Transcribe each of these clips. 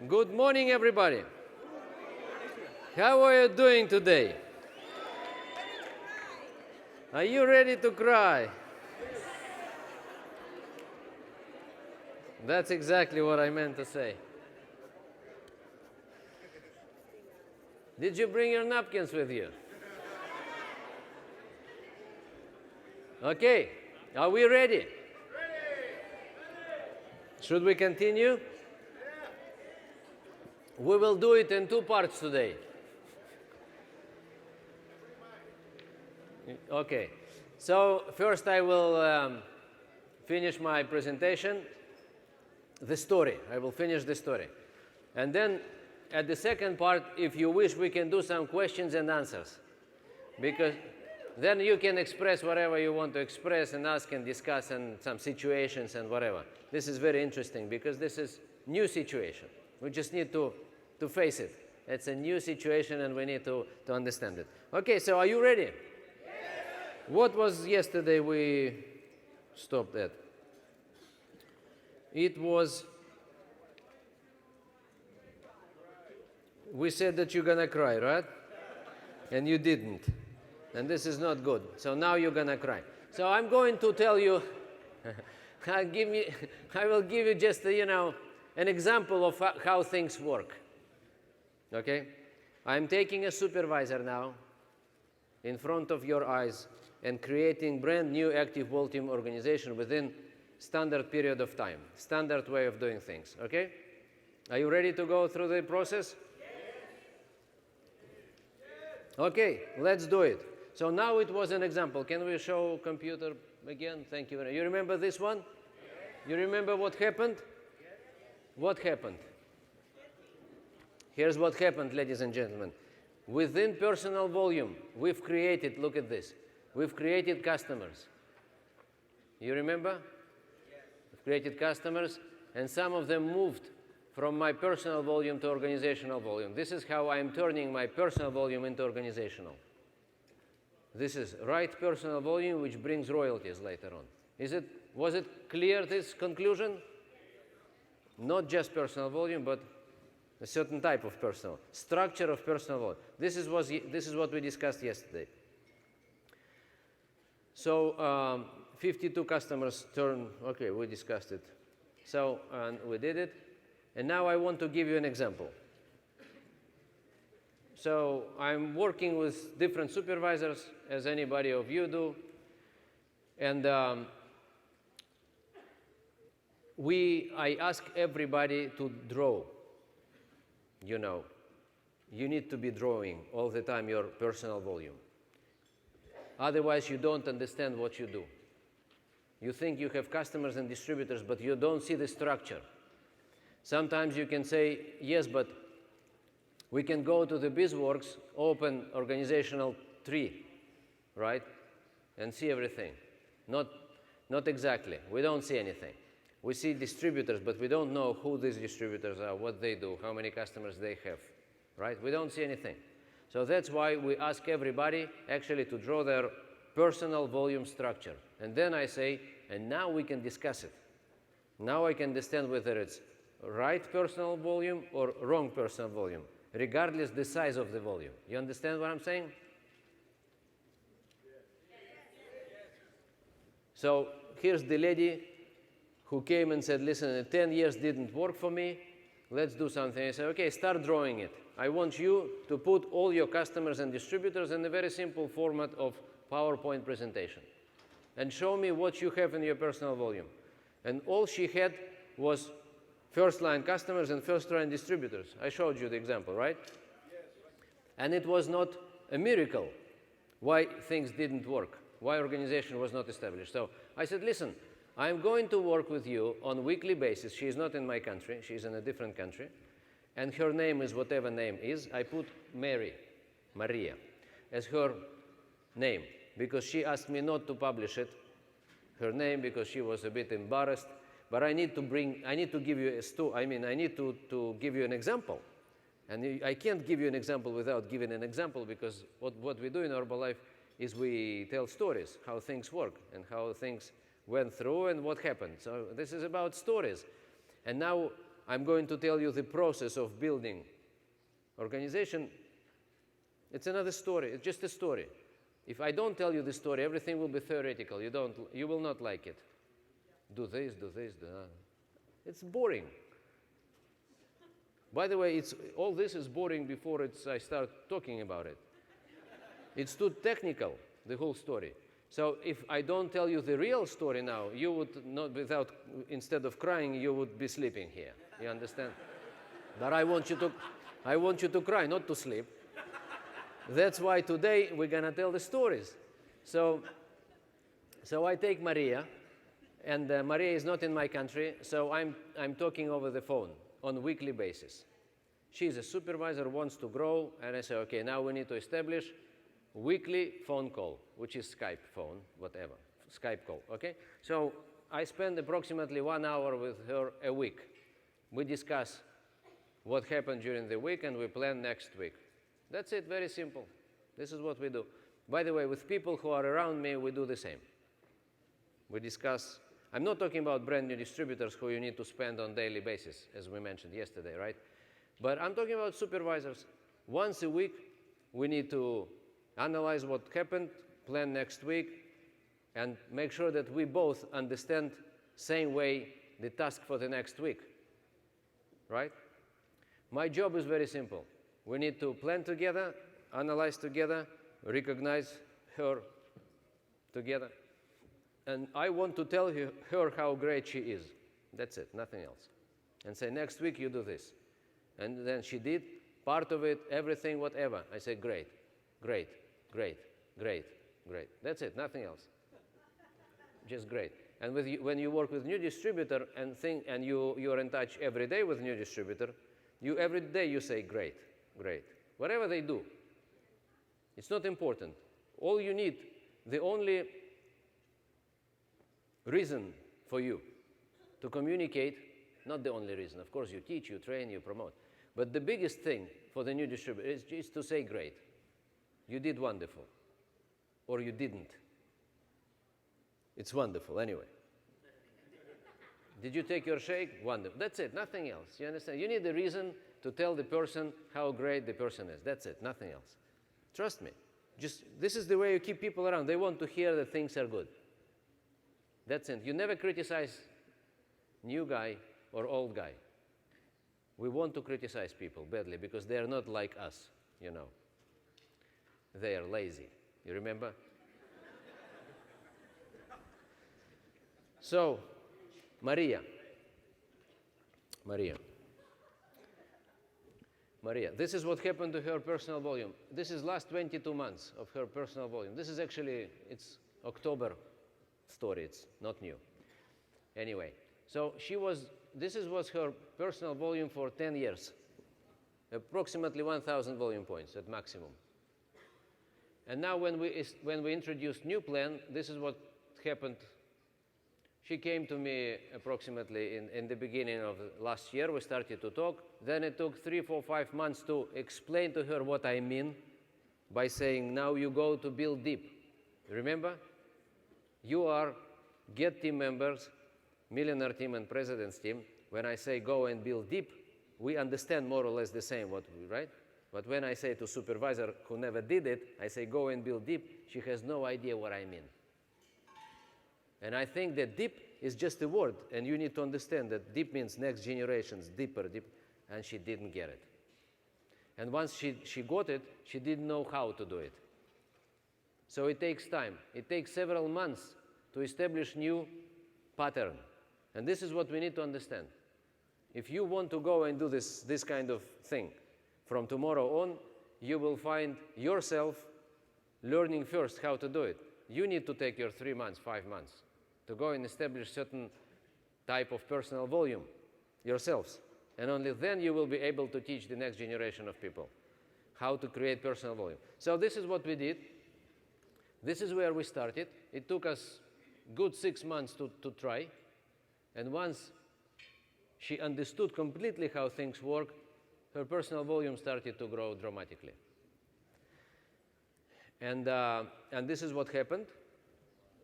Good morning, everybody. How are you doing today? Are you ready to cry? That's exactly what I meant to say. Did you bring your napkins with you? Okay, are we ready? Should we continue? We will do it in two parts today. Okay, so first I will finish my presentation, the story. I will finish the story. And then at the second part, if you wish, we can do some questions and answers. Because then you can express whatever you want to express and ask and discuss and some situations and whatever. This is very interesting because this is new situation. We just need to face it. It's a new situation and we need to understand it. Okay, so are you ready? Yes. What was yesterday we stopped at? It was, we said that you're gonna cry, right? And you didn't. And this is not good. So now you're gonna cry. So I'm going to tell you, I will give you just, an example of how things work. Okay? I'm taking a supervisor now in front of your eyes and creating brand new active volume organization within standard period of time, standard way of doing things. Okay? Are you ready to go through the process? Okay, let's do it. So now it was an example. Can we show computer again? Thank you. You remember this one? You remember what happened? What happened? Here's what happened, ladies and gentlemen. Within personal volume, we've created, look at this, we've created customers. You remember? We've created customers, and some of them moved from my personal volume to organizational volume. This is how I'm turning my personal volume into organizational. This is right personal volume, which brings royalties later on. Was it clear, this conclusion? Not just personal volume, but a certain type of personal, structure of personal volume. This is what we discussed yesterday. So 52 customers turn, okay, we discussed it. So, and we did it. And now I want to give you an example. So I'm working with different supervisors, as anybody of you do. And I ask everybody to draw. You need to be drawing all the time your personal volume. Otherwise, you don't understand what you do. You think you have customers and distributors, but you don't see the structure. Sometimes you can say, yes, but we can go to the BizWorks, open organizational tree, right? And see everything. Not exactly. We don't see anything. We see distributors, but we don't know who these distributors are, what they do, how many customers they have, right? We don't see anything. So that's why we ask everybody actually to draw their personal volume structure. And then I say, and now we can discuss it. Now I can understand whether it's right personal volume or wrong personal volume, regardless the size of the volume. You understand what I'm saying? So here's the lady who came and said, listen, 10 years didn't work for me. Let's do something. I said, okay, start drawing it. I want you to put all your customers and distributors in a very simple format of PowerPoint presentation and show me what you have in your personal volume. And all she had was first-line customers and first-line distributors. I showed you the example, right? Yes. And it was not a miracle why things didn't work, why organization was not established. So I said, listen, I'm going to work with you on a weekly basis. She's not in my country. She's in a different country. And her name is whatever name is. I put Maria, as her name, because she asked me not to publish it, her name, because she was a bit embarrassed. But I need to give you an example. And I can't give you an example without giving an example, because what we do in Herbalife is we tell stories, how things work and how things went through and what happened. So this is about stories. And now I'm going to tell you the process of building organization. It's another story. It's just a story. If I don't tell you the story, everything will be theoretical. You will not like it. Do this, do that. It's boring. By the way, all this is boring before I start talking about it. It's too technical, the whole story. So if I don't tell you the real story now, you would not, instead of crying, you would be sleeping here. You understand? But I want you to cry, not to sleep. That's why today we're gonna tell the stories. So I take Maria, and Maria is not in my country, so I'm talking over the phone on a weekly basis. She's a supervisor, wants to grow, and I say, okay, now we need to establish weekly phone call, which is Skype phone, whatever, Skype call, okay? So I spend approximately 1 hour with her a week. We discuss what happened during the week, and we plan next week. That's it, very simple. This is what we do. By the way, with people who are around me, we do the same. We discuss. I'm not talking about brand new distributors who you need to spend on a daily basis, as we mentioned yesterday, right? But I'm talking about supervisors. Once a week, we need to analyze what happened, plan next week, and make sure that we both understand same way the task for the next week, right? My job is very simple. We need to plan together, analyze together, recognize her together. And I want to tell her how great she is. That's it, nothing else. And say, next week you do this. And then she did part of it, everything, whatever. I say, great, great, great, great, great. That's it, nothing else. Just great. And when you work with new distributor and you're in touch every day with new distributor, every day you say, great, great. Whatever they do, it's not important. All you need, the only reason for you to communicate, not the only reason, of course you teach, you train, you promote, but the biggest thing for the new distributor is to say great. You did wonderful, or you didn't. It's wonderful anyway. Did you take your shake? Wonderful. That's it, nothing else. You understand? You need a reason to tell the person how great the person is. That's it, nothing else. Trust me. This is the way you keep people around. They want to hear that things are good. That's it. You never criticize new guy or old guy. We want to criticize people badly because they are not like us, you know. They are lazy. You remember? So, Maria, this is what happened to her personal volume. This is last 22 months of her personal volume. This is actually, it's October story, it's not new. Anyway, so this was her personal volume for 10 years. Approximately 1,000 volume points at maximum. And now when we introduced new plan, this is what happened. She came to me approximately in the beginning of last year. We started to talk. Then it took 3, 4, 5 months to explain to her what I mean by saying, now you go to build deep. Remember? You are get team members, millionaire team and president's team. When I say go and build deep, we understand more or less the same, right? But when I say to supervisor who never did it, I say go and build deep, she has no idea what I mean. And I think that deep is just a word, and you need to understand that deep means next generations, deeper, and she didn't get it. And once she got it, she didn't know how to do it. So it takes time. It takes several months to establish new pattern. And this is what we need to understand. If you want to go and do this kind of thing from tomorrow on, you will find yourself learning first how to do it. You need to take your 3 months, 5 months to go and establish certain type of personal volume yourselves. And only then you will be able to teach the next generation of people how to create personal volume. So this is what we did. This is where we started. It took us good 6 months to try. And once she understood completely how things work, her personal volume started to grow dramatically. And this is what happened.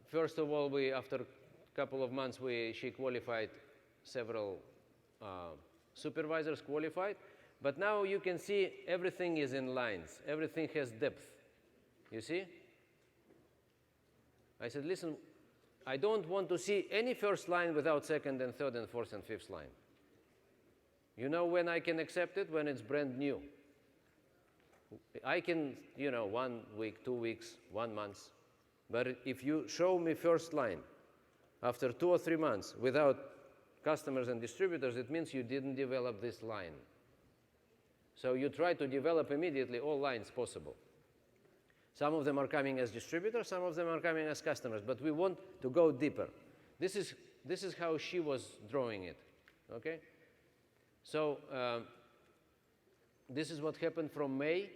First of all, after a couple of months, she qualified several, 3 or 4 supervisors qualified. But now you can see everything is in lines. Everything has depth. You see? I said, listen, I don't want to see any first line without second and third and fourth and fifth line. You know when I can accept it? When it's brand new. I can, 1 week, 2 weeks, 1 month. But if you show me first line after 2 or 3 months without customers and distributors, it means you didn't develop this line. So you try to develop immediately all lines possible. Some of them are coming as distributors, some of them are coming as customers, but we want to go deeper. This is how she was drawing it, okay? So this is what happened from May.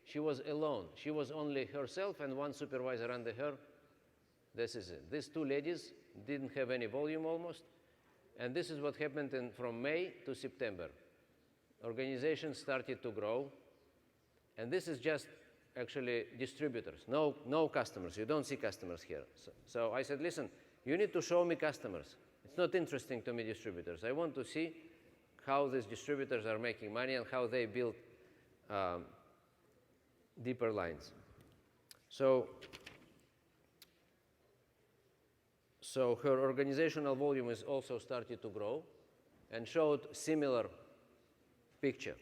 She was alone. She was only herself and one supervisor under her. This is it. These two ladies didn't have any volume almost. And this is what happened from May to September. Organization started to grow. And this is just actually distributors, no customers. You don't see customers here. So I said, listen, you need to show me customers. It's not interesting to me, distributors. I want to see how these distributors are making money and how they build deeper lines. So her organizational volume is also started to grow and showed similar picture,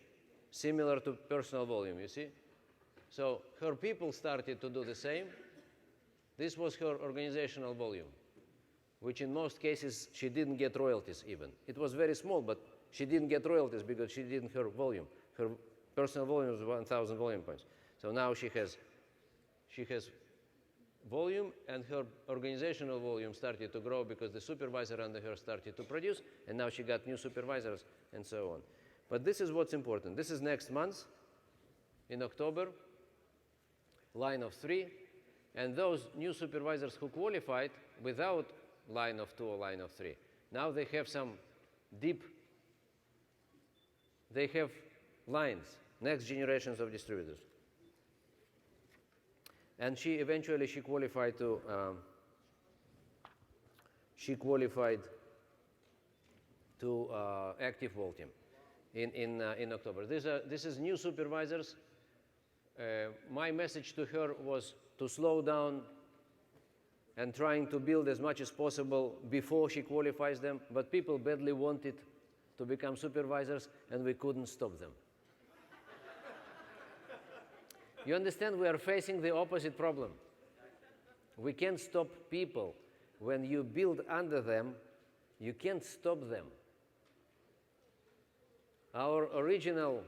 similar to personal volume, you see? So her people started to do the same. This was her organizational volume, which in most cases she didn't get royalties even. It was very small, but she didn't get royalties because she didn't her volume. Her personal volume was 1,000 volume points. So now she has volume, and her organizational volume started to grow because the supervisor under her started to produce, and now she got new supervisors and so on. But this is what's important. This is next month, in October, line of 3, and those new supervisors who qualified without line of 2 or line of 3, now they have some deep, they have lines, next generations of distributors. And she eventually qualified to active Vol team in October. This is new supervisors. My message to her was to slow down and trying to build as much as possible before she qualifies them, but people badly wanted to become supervisors, and we couldn't stop them. You understand, we are facing the opposite problem. We can't stop people. When you build under them, you can't stop them. Our original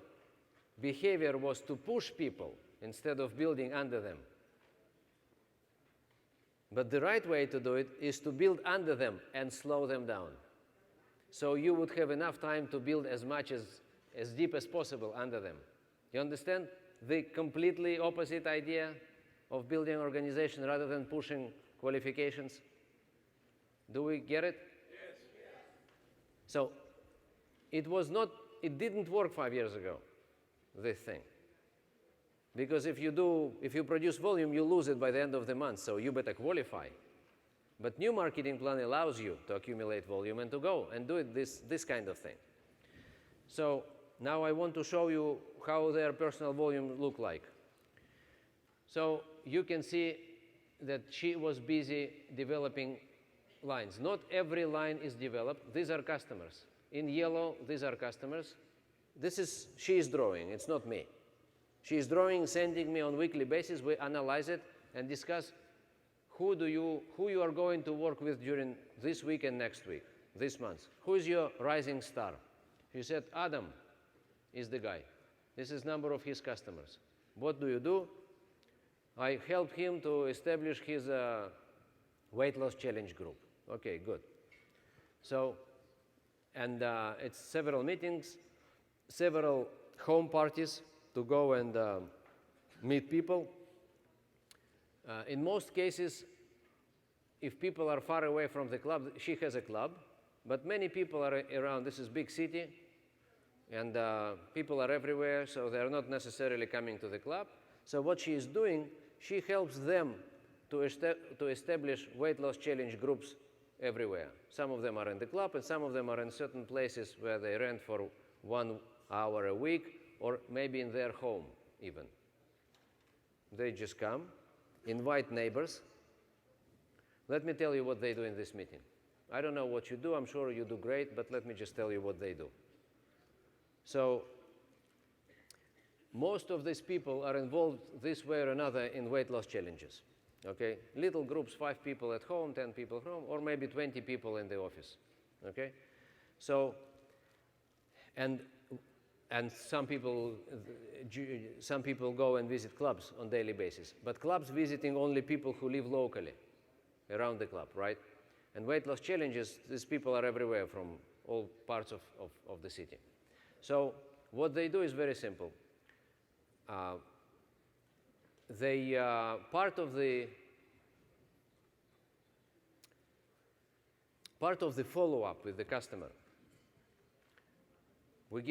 behavior was to push people instead of building under them. But the right way to do it is to build under them and slow them down. So you would have enough time to build as much as deep as possible under them. You understand? The completely opposite idea of building an organization rather than pushing qualifications. Do we get it? Yes. So it didn't work 5 years ago, this thing. Because if you produce volume, you lose it by the end of the month, so you better qualify. But new marketing plan allows you to accumulate volume and to go and do it this kind of thing. So now I want to show you how their personal volume look like. So you can see that she was busy developing lines. Not every line is developed. These are customers. In yellow, these are customers. She is drawing, it's not me. She is drawing, sending me on weekly basis. We analyze it and discuss who you are going to work with during this week and next week, this month. Who is your rising star? She said, Adam is the guy. This is number of his customers. What do? I helped him to establish his weight loss challenge group. Okay, good. So, and it's several meetings, several home parties to go and meet people. In most cases, if people are far away from the club, she has a club, but many people are around. This is big city, and people are everywhere, so they're not necessarily coming to the club. So what she is doing, she helps them to establish weight loss challenge groups everywhere. Some of them are in the club, and some of them are in certain places where they rent for 1 hour a week, or maybe in their home even. They just come, invite neighbors. Let me tell you what they do in this meeting. I don't know what you do. I'm sure you do great, but let me just tell you what they do. So most of these people are involved this way or another in weight loss challenges. Okay? Little groups, 5 people at home, 10 people at home, or maybe 20 people in the office. Okay? So, and some people go and visit clubs on a daily basis. But clubs visiting only people who live locally around the club, right? And weight loss challenges, these people are everywhere from all parts of the city. So what they do is very simple. Part of the follow-up with the customer, we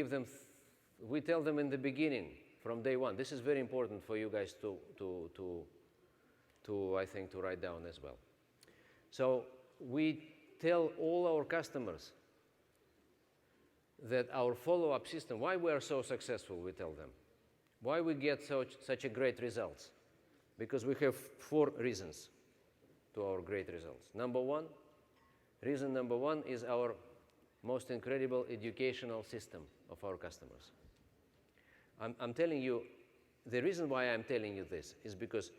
tell them in the beginning, from day one. This is very important for you guys I think, to write down as well. So we tell all our customers that our follow-up system, why we are so successful, we tell them. Why we get such a great results? Because we have 4 reasons to our great results. Reason number one is our most incredible educational system of our customers. I'm telling you, the reason why I'm telling you this is because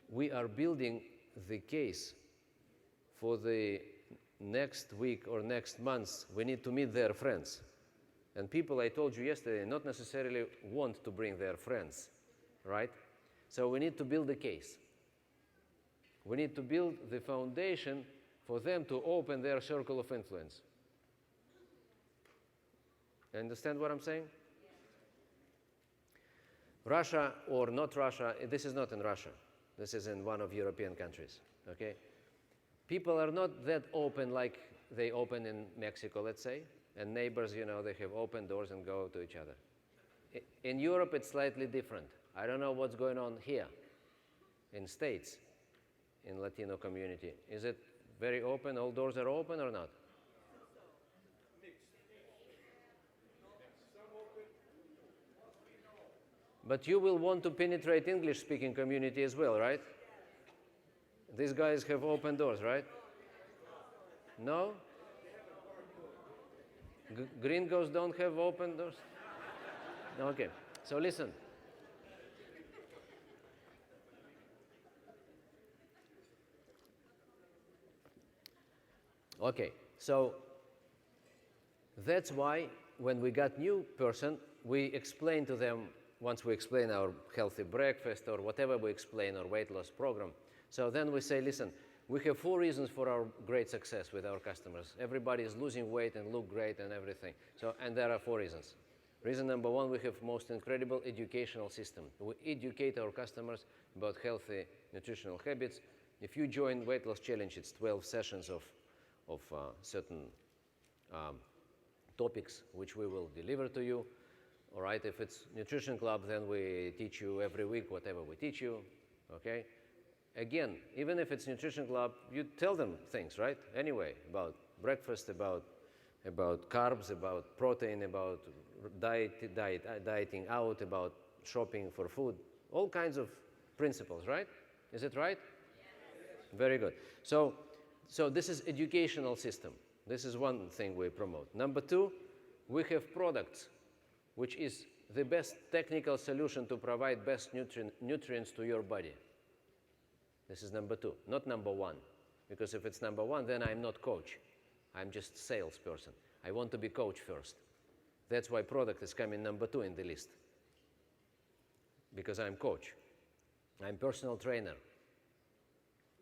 we are building the case for the next week or next month. We need to meet their friends. And people, I told you yesterday, not necessarily want to bring their friends, right? So we need to build a case. We need to build the foundation for them to open their circle of influence. You understand what I'm saying? Russia or not Russia, this is not in Russia. This is in one of European countries, okay? People are not that open like they open in Mexico, let's say. And neighbors, you know, they have open doors and go to each other. In Europe, it's slightly different. I don't know what's going on here in States, in Latino community. Is it very open? All doors are open or not? But you will want to penetrate English-speaking community as well, right? These guys have open doors, right? No? Gringos don't have open doors? Okay, so listen. Okay, so that's why when we got new person, we explain to them, once we explain our healthy breakfast or whatever we explain, our weight loss program. So then we say, listen, we have 4 reasons for our great success with our customers. Everybody is losing weight and look great and everything. So, and there are 4 reasons. Reason number 1, we have most incredible educational system. We educate our customers about healthy nutritional habits. If you join Weight Loss Challenge, it's 12 sessions of certain topics which we will deliver to you. All right, if it's Nutrition Club, then we teach you every week whatever we teach you, okay? Again, even if it's Nutrition Club, you tell them things, right? Anyway, about breakfast, about carbs, about protein, about dieting out, about shopping for food, all kinds of principles, right? Is it right? Yes. Very good. So this is educational system. This is one thing we promote. Number 2, we have products, which is the best technical solution to provide best nutrients to your body. This is number 2, not number 1. Because if it's number 1, then I'm not coach. I'm just salesperson. I want to be coach first. That's why product is coming number 2 in the list. Because I'm coach. I'm personal trainer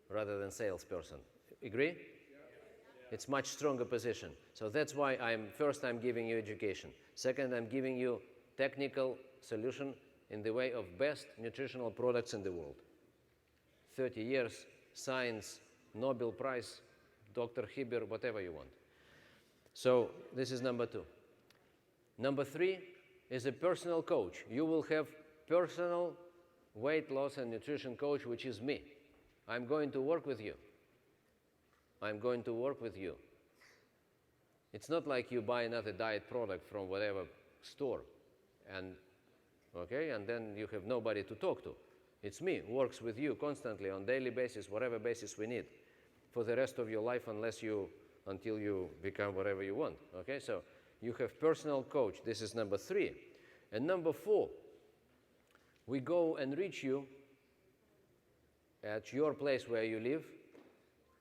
rather than salesperson. Agree? Yeah. It's much stronger position. So that's why I'm giving you education. Second, I'm giving you technical solution in the way of best nutritional products in the world. 30 years, science, Nobel Prize, Dr. Hiber, whatever you want. So this is number 2. Number 3 is a personal coach. You will have personal weight loss and nutrition coach, which is me. I'm going to work with you. I'm going to work with you. It's not like you buy another diet product from whatever store. And, okay, and then you have nobody to talk to. It's me, who works with you constantly on daily basis, whatever basis we need, for the rest of your life until you become whatever you want. Okay, so you have personal coach. This is number 3. And number 4, we go and reach you at your place where you live,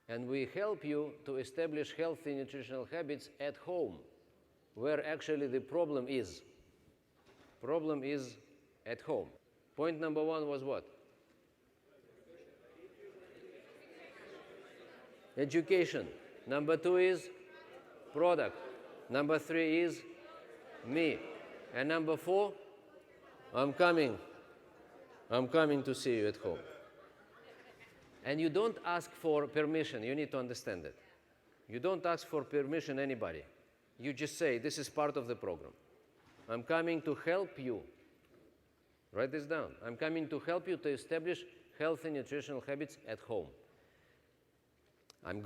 and we help you to establish healthy nutritional habits at home, where actually the problem is. Problem is at home. Point number 1 was what? Education. Number 2 is product. Number 3 is me. And number 4, I'm coming to see you at home. And you don't ask for permission. You need to understand it. You don't ask for permission anybody. You just say, this is part of the program. I'm coming to help you. Write this down. I'm coming to help you to establish healthy nutritional habits at home. I'm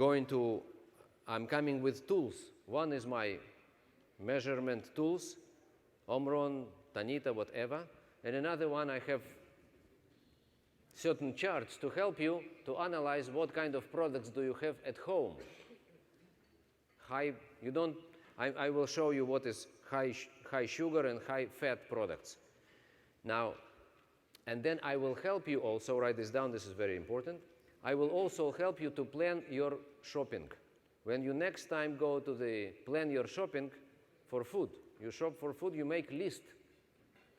coming with tools. One is my measurement tools, Omron, Tanita, whatever. And another one, I have certain charts to help you to analyze what kind of products do you have at home. I will show you what is high sugar and high fat products. Now, and then I will help you also, write this down, this is very important. I will also help you to plan your shopping. When you next time go to plan your shopping for food, you shop for food, you make list.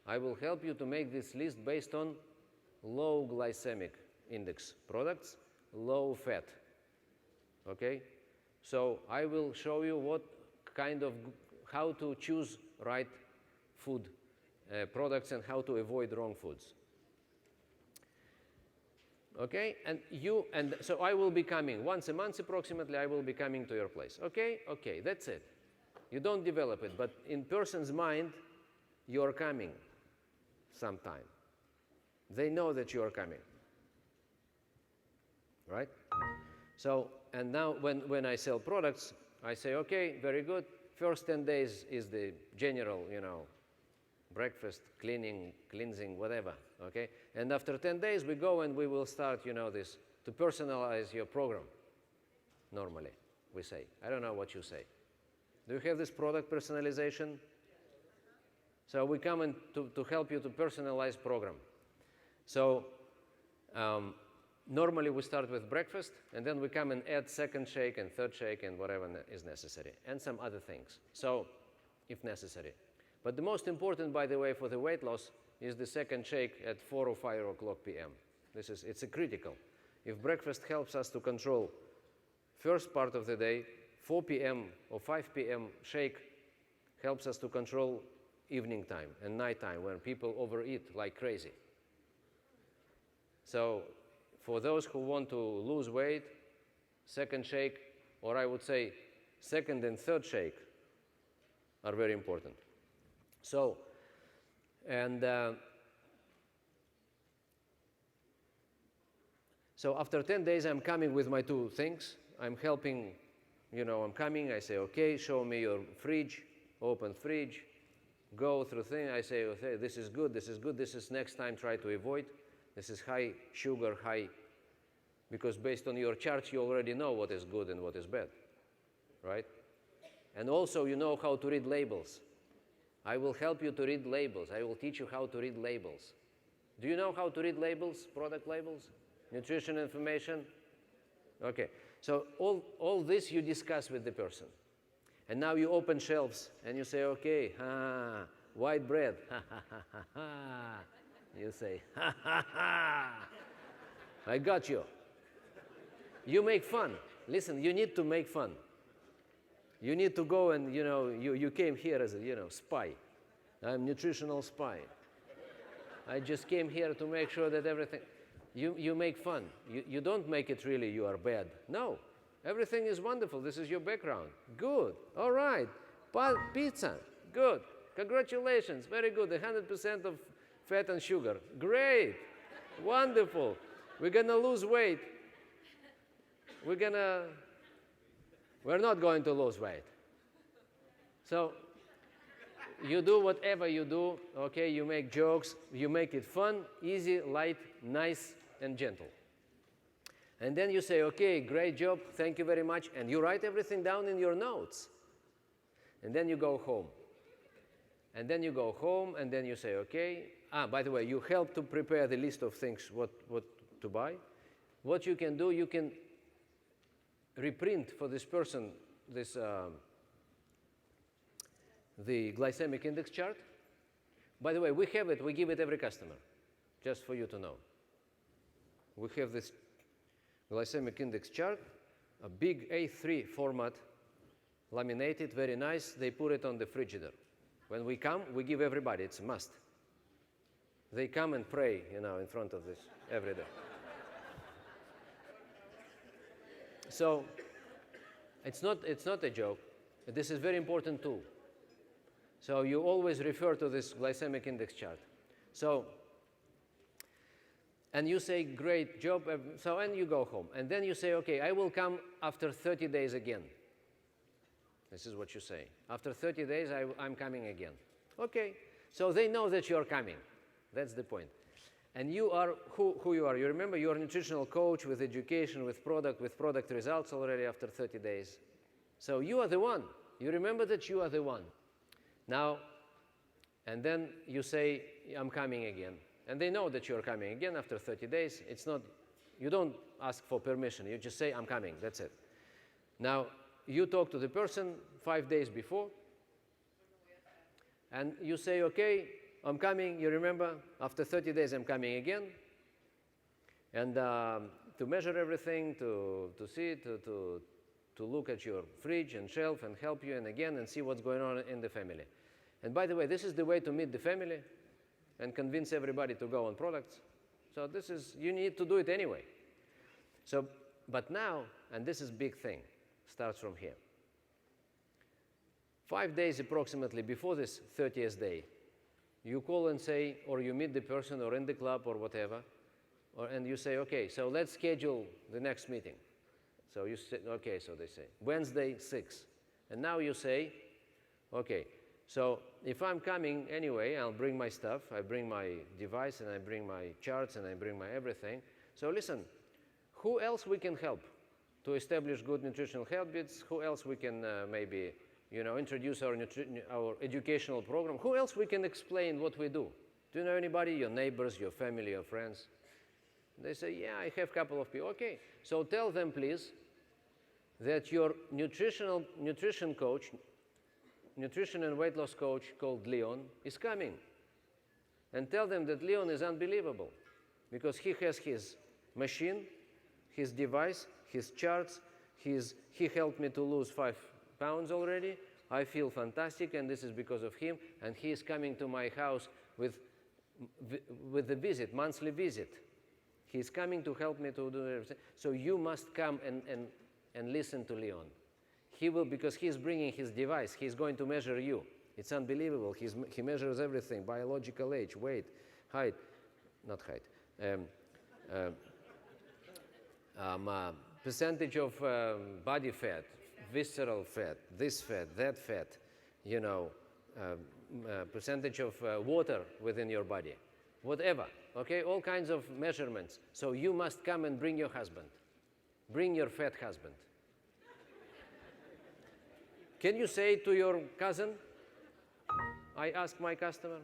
I will help you to make this list based on low glycemic index products, low fat. Okay? So I will show you how to choose right food products and how to avoid wrong foods. Okay, and so I will be coming once a month approximately. I will be coming to your place. Okay, that's it. You don't develop it, but in person's mind, you're coming sometime. They know that you are coming, right? So, and now when I sell products, I say, okay, very good. First 10 days is the general, breakfast, cleansing, whatever, okay? And after 10 days, we go and we will start, this, to personalize your program, normally, we say. I don't know what you say. Do you have this product personalization? So we come in to help you to personalize program. So normally we start with breakfast, and then we come and add second shake and third shake and whatever is necessary, and some other things, so if necessary. But the most important, by the way, for the weight loss is the second shake at 4 or 5 o'clock p.m. It's a critical. If breakfast helps us to control first part of the day, 4 p.m. or 5 p.m. shake helps us to control evening time and night time when people overeat like crazy. So for those who want to lose weight, second shake, or I would say second and third shake, are very important. So, so after 10 days, I'm coming with my 2 things. I'm helping, I'm coming, I say, okay, show me your fridge, open fridge, go through thing. I say, okay, this is good, this is next time try to avoid. This is high sugar, because based on your charts, you already know what is good and what is bad, right? And also, you know how to read labels. I will help you to read labels. I will teach you how to read labels. Do you know how to read labels, product labels, nutrition information? Okay, so all this you discuss with the person. And now you open shelves and you say, okay, white bread, You say, I got you. You make fun. Listen, you need to make fun. You need to go and, you came here as a, spy. I'm nutritional spy. I just came here to make sure that everything, you make fun. You don't make it really you are bad. No, everything is wonderful. This is your background. Good, all right. Pizza, good. Congratulations, very good. 100% of fat and sugar. Great, wonderful. We're gonna lose weight. We're not going to lose weight. So You do whatever you do, okay? You make jokes, you make it fun, easy, light, nice, and gentle. And then you say, okay, great job, thank you very much, and you write everything down in your notes. And then you go home. And then you go home, and then you say, okay. By the way, you help to prepare the list of things, what to buy. What you can do, you can reprint for this person this the glycemic index chart. By the way, we have it, we give it every customer, just for you to know. We have this glycemic index chart, a big A3 format, laminated, very nice. They put it on the frigidaire. When we come, we give everybody, it's a must. They come and pray, in front of this every day. So, it's not a joke. This is a very important tool. So you always refer to this glycemic index chart. So, and you say, great job, and you go home. And then you say, okay, I will come after 30 days again. This is what you say. After 30 days, I'm coming again. Okay, so they know that you're coming. That's the point. And you are who you are. You remember you're a nutritional coach with education, with product results already after 30 days. So you are the one. You remember that you are the one. Now, and then you say, I'm coming again. And they know that you're coming again after 30 days. It's not, you don't ask for permission. You just say, I'm coming. That's it. Now, you talk to the person 5 days before. And you say, okay, I'm coming. You remember, after 30 days, I'm coming again. And to measure everything, to see, to look at your fridge and shelf and help you and see what's going on in the family. And by the way, this is the way to meet the family and convince everybody to go on products. So this is, you need to do it anyway. So, but now, and this is big thing, starts from here. 5 days approximately before this 30th day, you call and say, or you meet the person or in the club or whatever, and you say, okay, so let's schedule the next meeting. So you say, okay, so they say, Wednesday, 6. And now you say, okay, so if I'm coming anyway, I'll bring my stuff, I bring my device, and I bring my charts, and I bring my everything. So listen, who else we can help to establish good nutritional habits? Who else we can maybe, introduce our educational program? Who else we can explain what we do? Do you know anybody, your neighbors, your family, your friends? They say, yeah, I have a couple of people. Okay, so tell them, please, that your nutrition coach, nutrition and weight loss coach called Leon is coming. And tell them that Leon is unbelievable because he has his machine, his device, his charts, he helped me to lose 5 pounds already. I feel fantastic, and this is because of him. And he is coming to my house with the visit, monthly visit. He's coming to help me to do everything. So you must come and listen to Leon. He will, because he's bringing his device. He's going to measure you. It's unbelievable. He measures everything, biological age, weight, height, not height, percentage of body fat, visceral fat, this fat, that fat, percentage of water within your body, whatever, okay, all kinds of measurements. So you must come and bring your husband. Bring your fat husband. Can you say to your cousin, I ask my customer?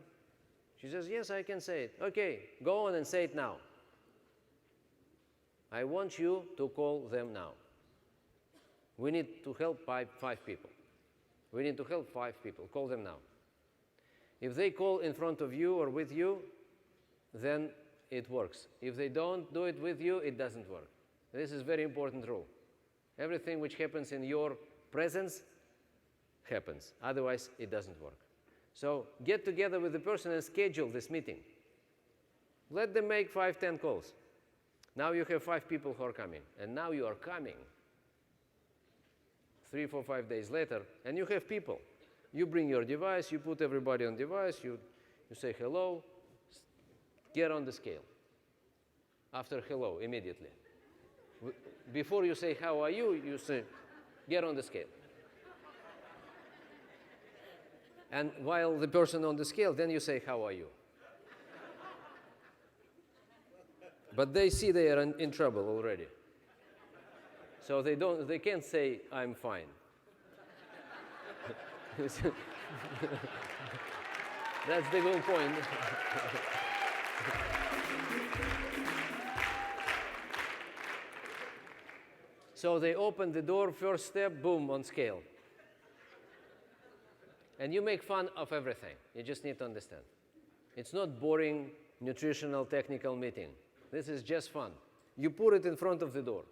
She says, yes, I can say it. Okay, go on and say it now. I want you to call them now. We need to help 5 people. We need to help 5 people. Call them now. If they call in front of you or with you, then it works. If they don't do it with you, it doesn't work. This is a very important rule. Everything which happens in your presence happens. Otherwise, it doesn't work. So get together with the person and schedule this meeting. Let them make 5, 10 calls. Now you have 5 people who are coming. And now you are coming 3, 4, 5 days later, and you have people. You bring your device, you put everybody on device, you say hello, get on the scale. After hello, immediately. Before you say how are you, you say get on the scale. And while the person on the scale, then you say, how are you? But they see they are in trouble already. So they can't say, I'm fine. That's the whole point. So they open the door, first step, boom, on scale. And you make fun of everything. You just need to understand. It's not boring, nutritional, technical meeting. This is just fun. You put it in front of the door.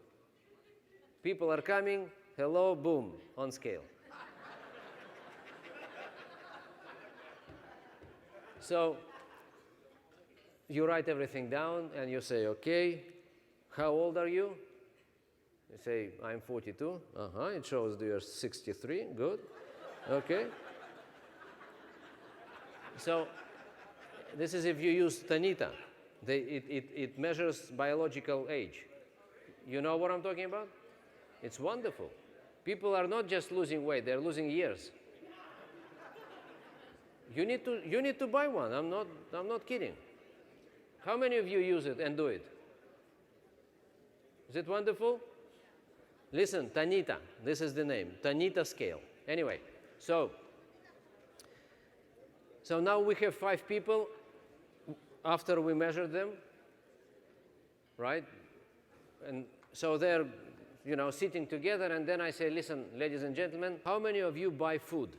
People are coming, hello, boom, on scale. So you write everything down and you say, okay, how old are you? You say, I'm 42. It shows you're 63. Good. Okay. So this is if you use Tanita. It measures biological age. You know what I'm talking about? It's wonderful. People are not just losing weight, they're losing years. You need to buy one. I'm not kidding. How many of you use it and do it? Is it wonderful? Listen, Tanita, this is the name, Tanita scale. Anyway, so now we have 5 people after we measured them, right? And so they're, sitting together, and then I say, listen, ladies and gentlemen, how many of you buy food?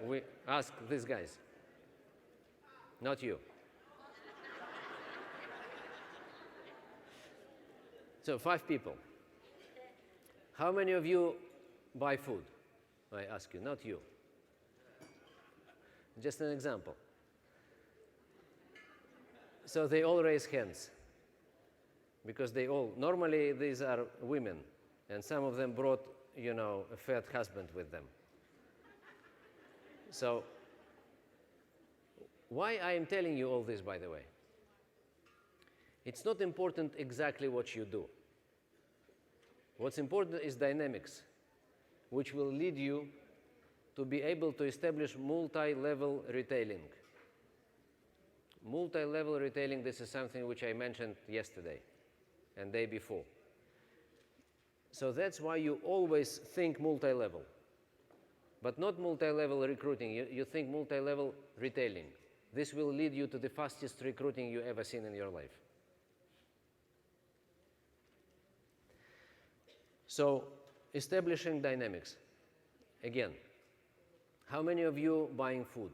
We ask these guys, not you. So 5 people. How many of you buy food? I ask you, not you. Just an example. So they all raise hands because normally these are women, and some of them brought, a fat husband with them. So why I am telling you all this, by the way? It's not important exactly what you do. What's important is dynamics, which will lead you to be able to establish multi-level retailing. Multi-level retailing, this is something which I mentioned yesterday and day before. So that's why you always think multi-level, but not multi-level recruiting. You think multi-level retailing. This will lead you to the fastest recruiting you ever seen in your life. So, establishing dynamics. Again, how many of you buying food?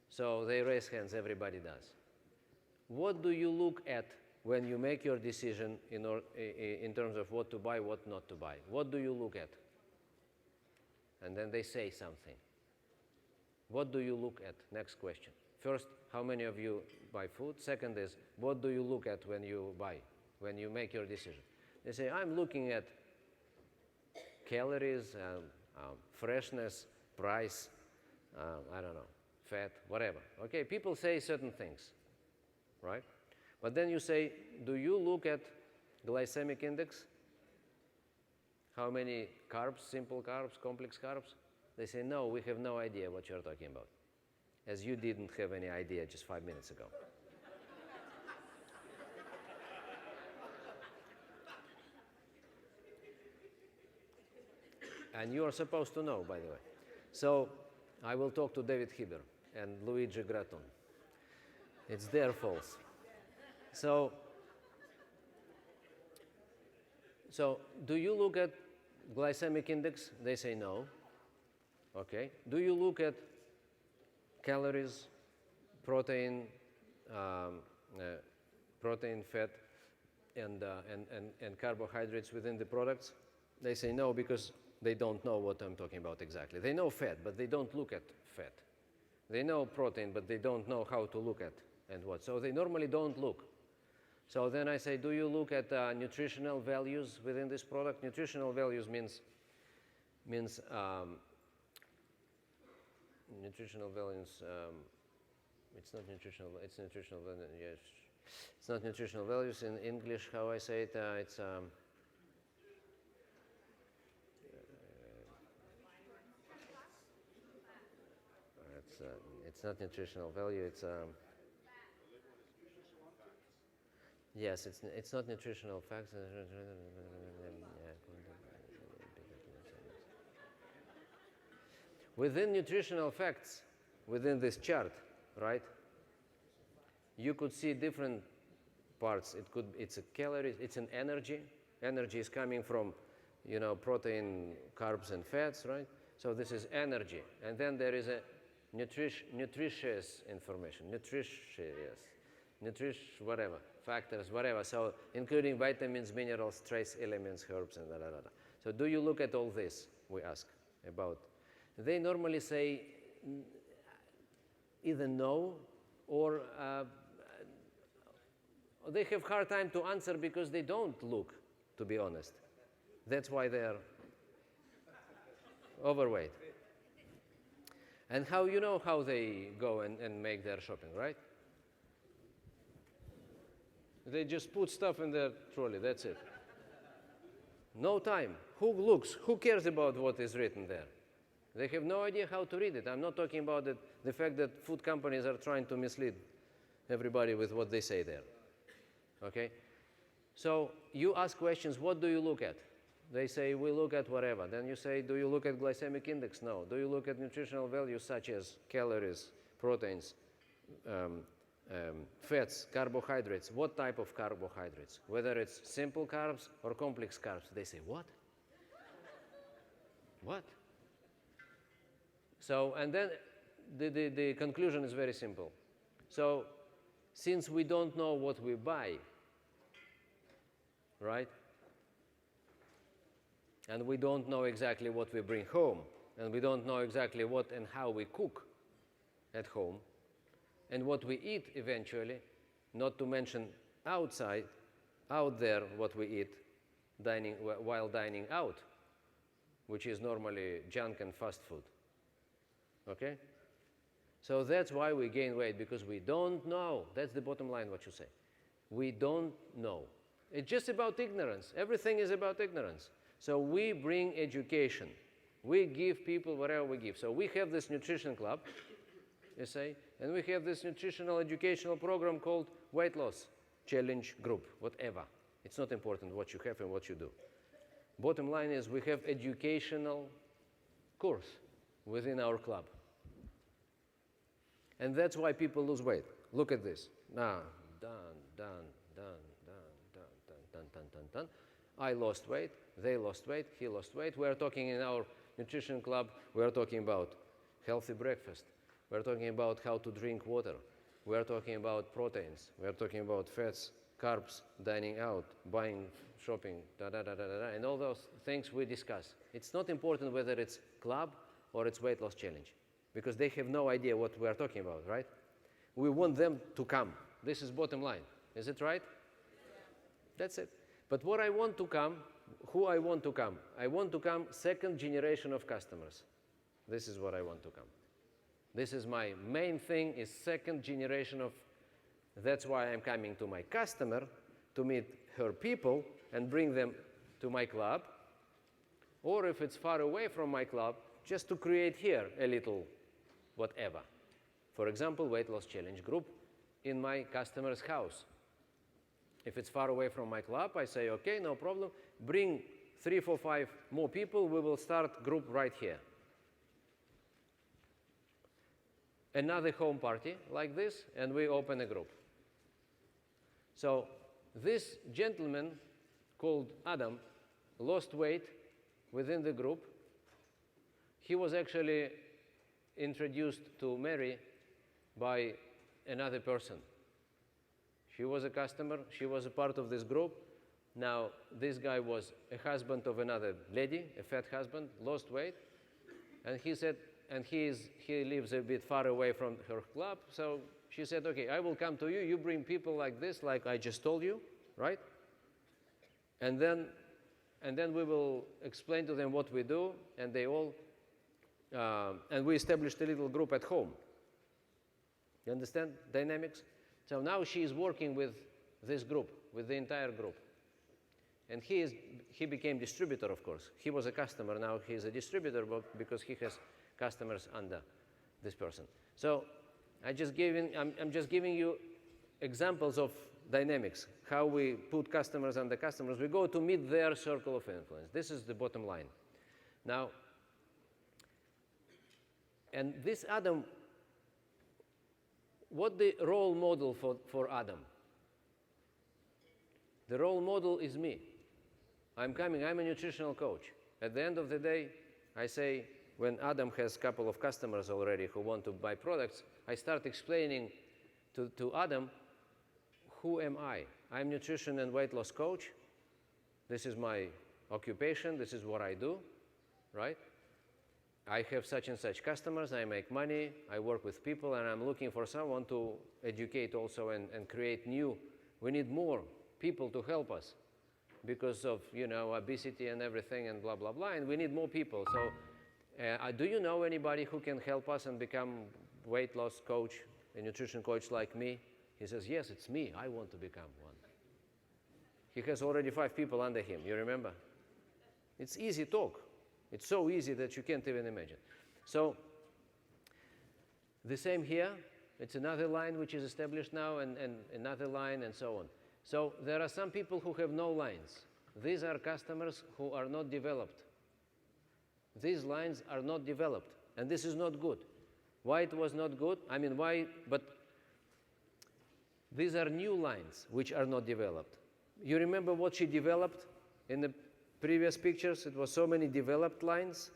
So they raise hands, everybody does. What do you look at when you make your decision in terms of what to buy, what not to buy? What do you look at? And then they say something. What do you look at? Next question. First, how many of you buy food? Second is, what do you look at when you buy, when you make your decision? They say, I'm looking at calories, freshness, price, I don't know, fat, whatever. Okay, people say certain things, right? But then you say, do you look at glycemic index? How many carbs, simple carbs, complex carbs? They say, no, we have no idea what you're talking about. As you didn't have any idea just 5 minutes ago. And you are supposed to know, by the way. So I will talk to David Hiber and Luigi Gratton. It's their fault. So do you look at glycemic index? They say no. Okay. Do you look at calories, protein, fat, and carbohydrates within the products? They say no, because they don't know what I'm talking about exactly. They know fat, but they don't look at fat. They know protein, but they don't know how to look at and what. So they normally don't look. So then I say, do you look at nutritional values within this product? Nutritional values means nutritional values. It's not nutritional. It's nutritional. Yes, it's not nutritional values in English. How I say it? It's it's not nutritional value. It's yes, it's not nutritional facts. Within nutritional facts, within this chart, right? You could see different parts. It's a calories, it's an energy. Energy is coming from, protein, carbs, and fats, right? So this is energy. And then there is a nutritious information, whatever, factors, whatever. So including vitamins, minerals, trace elements, herbs, and da, da, da, da. So do you look at all this, we ask about. They normally say either no or they have hard time to answer because they don't look, to be honest. That's why they're overweight. And how you know how they go and make their shopping, right? They just put stuff in their trolley, that's it. No time. Who looks? Who cares about what is written there? They have no idea how to read it. I'm not talking about the fact that food companies are trying to mislead everybody with what they say there. Okay? So you ask questions, what do you look at? They say, we look at whatever. Then you say, do you look at glycemic index? No. Do you look at nutritional values such as calories, proteins, fats, carbohydrates? What type of carbohydrates? Whether it's simple carbs or complex carbs. They say, what? What? So, and then the conclusion is very simple. So, since we don't know what we buy, right? And we don't know exactly what we bring home, and we don't know exactly what and how we cook at home, and what we eat eventually, not to mention out there what we eat while dining out, which is normally junk and fast food. Okay? So that's why we gain weight, because we don't know. That's the bottom line, what you say. We don't know. It's just about ignorance. Everything is about ignorance. So we bring education. We give people whatever we give. So we have this nutrition club, you say, and we have this nutritional educational program called Weight Loss Challenge Group, whatever. It's not important what you have and what you do. Bottom line is we have educational course within our club. And that's why people lose weight. Look at this. Now, done. I lost weight, they lost weight, he lost weight. We are talking in our nutrition club, we are talking about healthy breakfast. We are talking about how to drink water. We are talking about proteins. We are talking about fats, carbs, dining out, buying, shopping, and all those things we discuss. It's not important whether it's club or it's weight loss challenge, because they have no idea what we are talking about, right? We want them to come. This is bottom line. Is it right? That's it. But what I want to come, who I want to come? I want to come second generation of customers. This is what I want to come. This is my main thing, is second generation of, that's why I'm coming to my customer, to meet her people and bring them to my club. Or if it's far away from my club, just to create here a little whatever. For example, weight loss challenge group in my customer's house. If it's far away from my club, I say, okay, no problem. Bring 3, 4, 5 more people. We will start group right here. Another home party like this, and we open a group. So this gentleman called Adam lost weight within the group. He was actually introduced to Mary by another person. She was a customer, she was a part of this group. Now, this guy was a husband of another lady, a fat husband, lost weight, and he said, and he lives a bit far away from her club, so she said, okay, I will come to you, you bring people like this, like I just told you, right? And then we will explain to them what we do, and they all, and we established a little group at home. You understand dynamics? So now she is working with this group, with the entire group. And he became distributor, of course. He was a customer, now he is a distributor because he has customers under this person. So I'm just giving you examples of dynamics, how we put customers under customers. We go to meet their circle of influence. This is the bottom line. Now, and this Adam, what the role model for Adam? The role model is me. I'm a nutritional coach. At the end of the day, I say, when Adam has a couple of customers already who want to buy products, I start explaining to Adam, who am I? I'm nutrition and weight loss coach. This is my occupation. This is what I do, right? I have such and such customers. I make money. I work with people, and I'm looking for someone to educate also and create new. We need more people to help us because of, obesity and everything and blah, blah, blah, and we need more people. So do you know anybody who can help us and become weight loss coach, a nutrition coach like me? He says, yes, it's me. I want to become one. He has already 5 people under him. You remember? It's easy talk. It's so easy that you can't even imagine. So the same here. It's another line which is established now, and another line, and so on. So there are some people who have no lines. These are customers who are not developed. These lines are not developed, and this is not good. Why it was not good? I mean, why? But these are new lines which are not developed. You remember what she developed in the previous pictures? It was so many developed lines,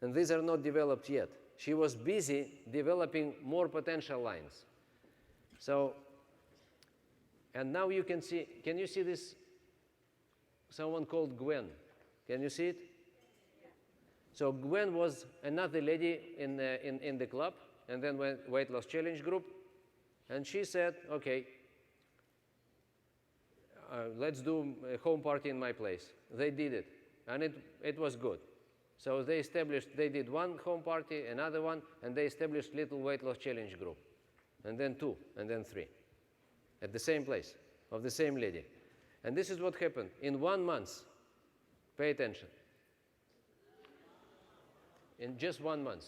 and these are not developed yet. She was busy developing more potential lines. So, and now you can see, can you see this? Someone called Gwen. Can you see it? So Gwen was another lady in the club, and then went weight loss challenge group, and she said, okay, let's do a home party in my place. They did it, and it was good. So they did one home party, another one, and they established little weight loss challenge group, and then 2, and then 3, at the same place, of the same lady. And this is what happened. In 1 month, pay attention, in just 1 month.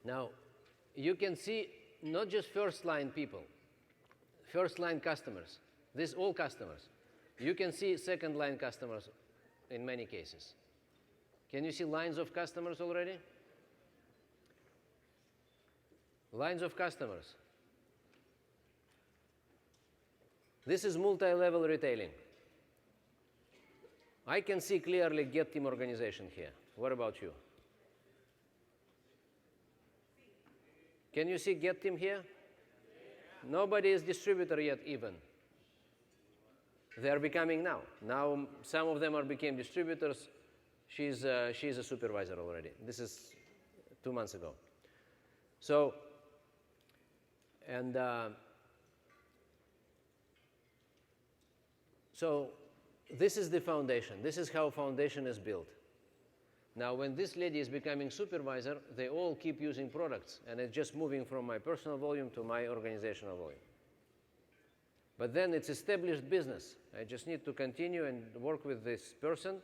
Now, you can see not just first-line people, first-line customers. These all customers. You can see second-line customers in many cases. Can you see lines of customers already? Lines of customers. This is multi-level retailing. I can see clearly Get Team organization here. What about you? Can you see Get Team here? Nobody is distributor yet even. They are becoming now. Now some of them became distributors. She's a supervisor already. This is 2 months ago. So, and so this is the foundation. This is how foundation is built. Now, when this lady is becoming supervisor, they all keep using products, and it's just moving from my personal volume to my organizational volume. But then it's established business. I just need to continue and work with this person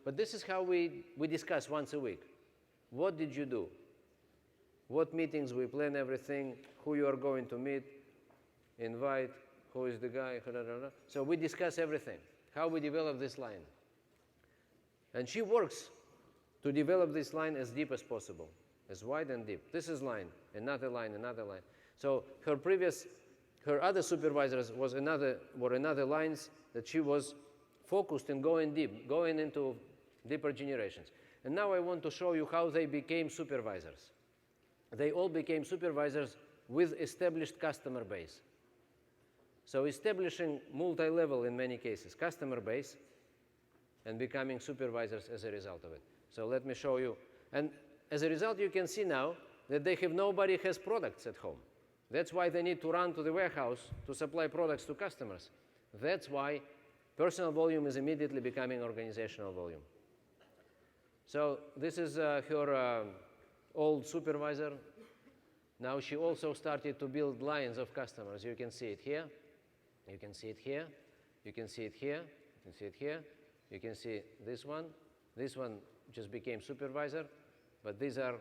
but this is how we discuss once a week. What did you do? What meetings we plan everything, who you are going to meet, invite, who is the guy, so we discuss everything, how we develop this line. And she works to develop this line as deep as possible, as wide and deep. This is line, another line, another line. So her other supervisors were another lines that she was focused in going deep, going into deeper generations. And now I want to show you how they became supervisors. They all became supervisors with established customer base. So establishing multi-level, in many cases, customer base, and becoming supervisors as a result of it. So let me show you. And as a result, you can see now that nobody has products at home. That's why they need to run to the warehouse to supply products to customers. That's why personal volume is immediately becoming organizational volume. So this is her old supervisor. Now she also started to build lines of customers. You can see it here. You can see it here. You can see it here. You can see it here. You can see this one. This one just became supervisor, but these are,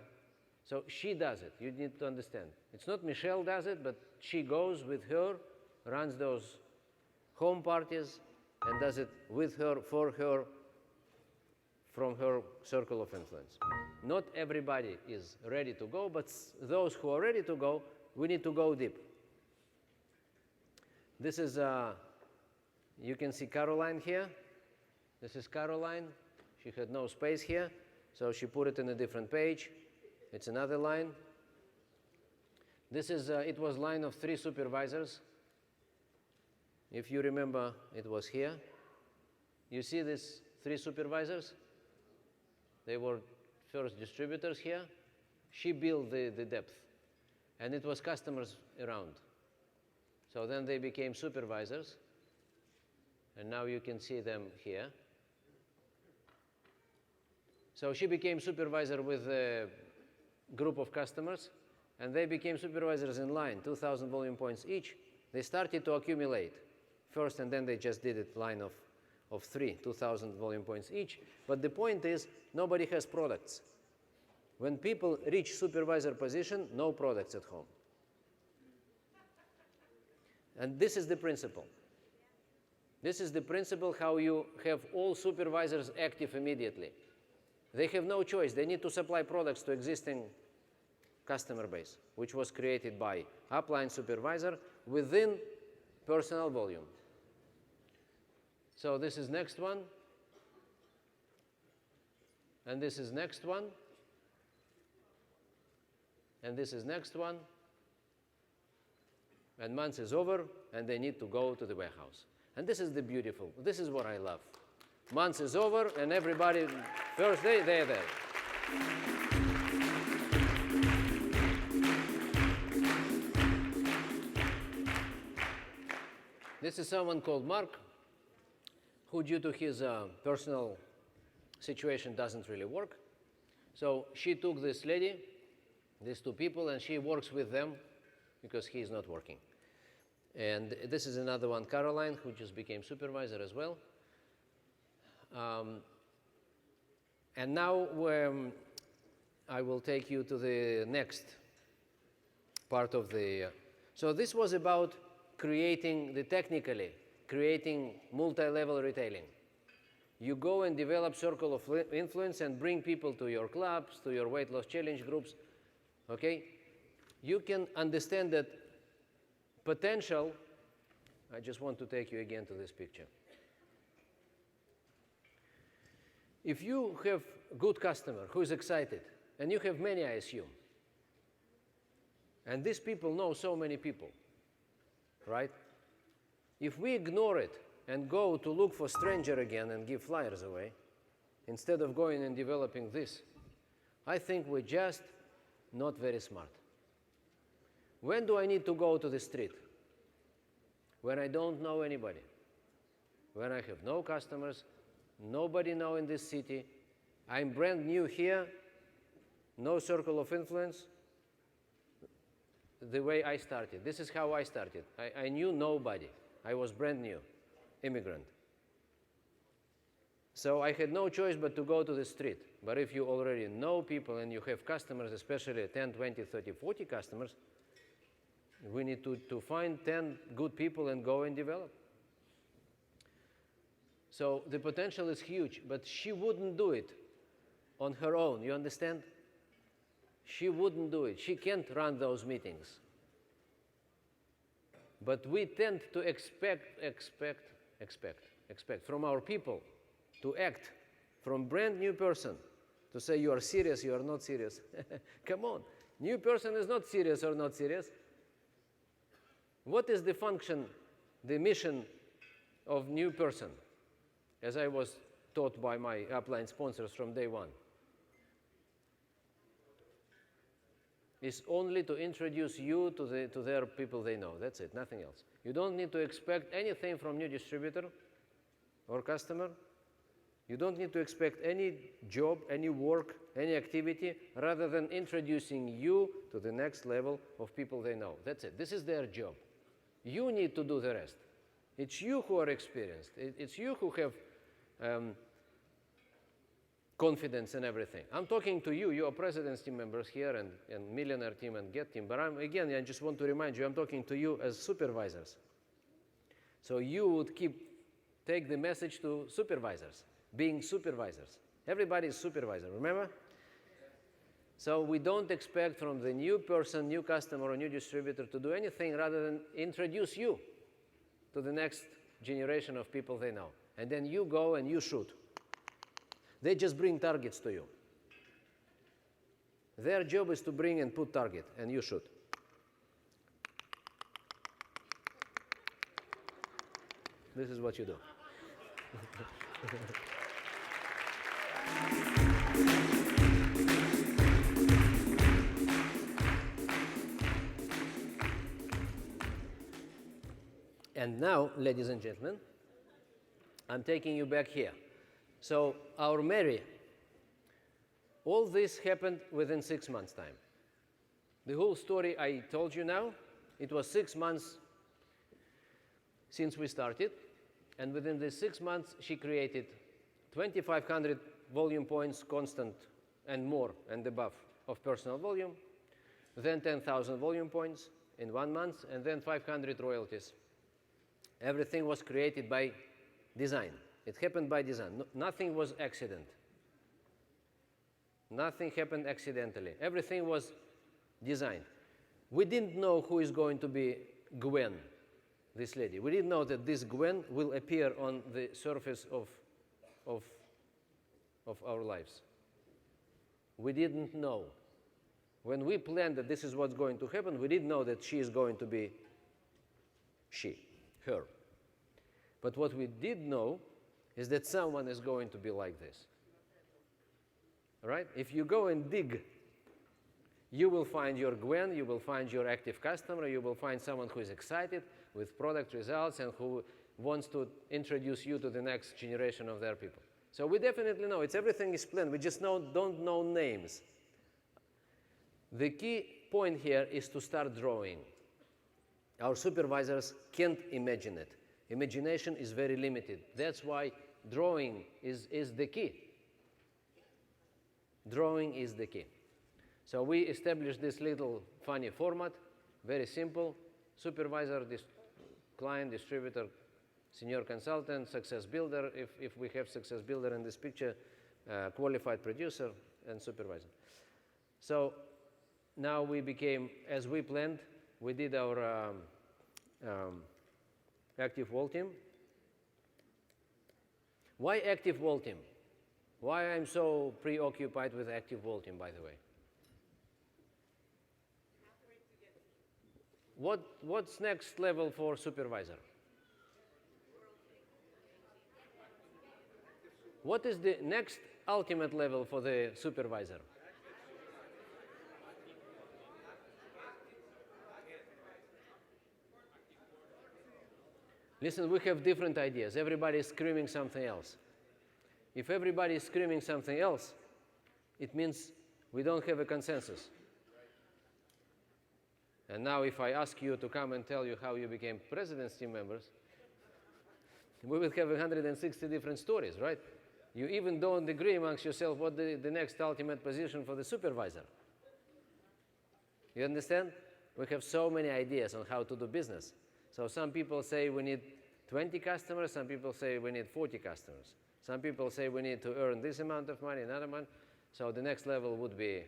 so she does it. You need to understand. It's not Michelle does it, but she goes with her, runs those home parties, and does it with her, for her, from her circle of influence. Not everybody is ready to go, but those who are ready to go, we need to go deep. This is, you can see Caroline here. This is Caroline. She had no space here, so she put it in a different page. It's another line. This is, it was line of 3 supervisors. If you remember, it was here. You see these 3 supervisors? They were first distributors here. She built the depth, and it was customers around. So then they became supervisors, and now you can see them here. So she became supervisor with a group of customers, and they became supervisors in line, 2,000 volume points each. They started to accumulate first, and then they just did it line of 3, 2,000 volume points each. But the point is, nobody has products. When people reach supervisor position, no products at home. And this is the principle. This is the principle how you have all supervisors active immediately. They have no choice. They need to supply products to existing customer base, which was created by upline supervisor within personal volume. So this is next one, and this is next one, and this is next one, and month is over, and they need to go to the warehouse. And this is the beautiful, this is what I love. Month is over, and everybody, first day, they're there. This is someone called Mark, who due to his personal situation doesn't really work. So she took this lady, these 2 people, and she works with them because he's not working. And this is another one, Caroline, who just became supervisor as well. And now I will take you to the next part of the, so this was about creating creating multi-level retailing. You go and develop circle of influence and bring people to your clubs, to your weight loss challenge groups, okay? You can understand that potential, I just want to take you again to this picture. If you have a good customer who is excited, and you have many, I assume, and these people know so many people, right? If we ignore it and go to look for stranger again and give flyers away, instead of going and developing this, I think we're just not very smart. When do I need to go to the street? When I don't know anybody. When I have no customers, nobody know in this city, I'm brand new here, no circle of influence, the way I started. This is how I started. I knew nobody. I was brand new, immigrant. So I had no choice but to go to the street. But if you already know people and you have customers, especially 10, 20, 30, 40 customers, we need to find 10 good people and go and develop. So the potential is huge, but she wouldn't do it on her own, you understand? She wouldn't do it. She can't run those meetings. But we tend to expect from our people to act from brand new person to say you are serious, you are not serious. Come on, new person is not serious or not serious. What is the function, the mission of new person, as I was taught by my upline sponsors from day one? Is only to introduce you to their people they know. That's it, nothing else. You don't need to expect anything from new distributor or customer. You don't need to expect any job, any work, any activity, rather than introducing you to the next level of people they know. That's it. This is their job. You need to do the rest. It's you who are experienced. It's you who have confidence and everything. I'm talking to you, you are president's team members here and millionaire team and get team, but I just want to remind you, I'm talking to you as supervisors. So you would take the message to supervisors, being supervisors. Everybody is supervisor, remember? So we don't expect from the new person, new customer, or new distributor to do anything rather than introduce you to the next generation of people they know. And then you go and you shoot. They just bring targets to you. Their job is to bring and put target, and you shoot. This is what you do. And now, ladies and gentlemen, I'm taking you back here. So our Mary, all this happened within 6 months' time. The whole story I told you now, it was 6 months since we started, and within these 6 months, she created 2,500 volume points, constant and more and above of personal volume, then 10,000 volume points in 1 month, and then 500 royalties. Everything was created by design. It happened by design. Nothing was accident. Nothing happened accidentally. Everything was designed. We didn't know who is going to be Gwen, this lady. We didn't know that this Gwen will appear on the surface of our lives. We didn't know. When we planned that this is what's going to happen, we didn't know that she is going to be her. But what we did know is that someone is going to be like this. Right? If you go and dig, you will find your Gwen, you will find your active customer, you will find someone who is excited with product results and who wants to introduce you to the next generation of their people. So we definitely know everything is planned. We just don't know names. The key point here is to start drawing. Our supervisors can't imagine it. Imagination is very limited. That's why drawing is the key. Drawing is the key. So we established this little funny format, very simple. Supervisor, client, distributor, senior consultant, success builder, if we have success builder in this picture, qualified producer, and supervisor. So now we became, as we planned, we did our active wall team. Why active wall team? Why I'm so preoccupied with active wall team, by the way? What's next level for supervisor? What is the next ultimate level for the supervisor? Listen, we have different ideas. Everybody is screaming something else. If everybody is screaming something else, it means we don't have a consensus. And now if I ask you to come and tell you how you became president's team members, we will have 160 different stories, right? You even don't agree amongst yourself what the next ultimate position for the supervisor. You understand? We have so many ideas on how to do business. So some people say we need 20 customers, some people say we need 40 customers. Some people say we need to earn this amount of money, another amount. So the next level would be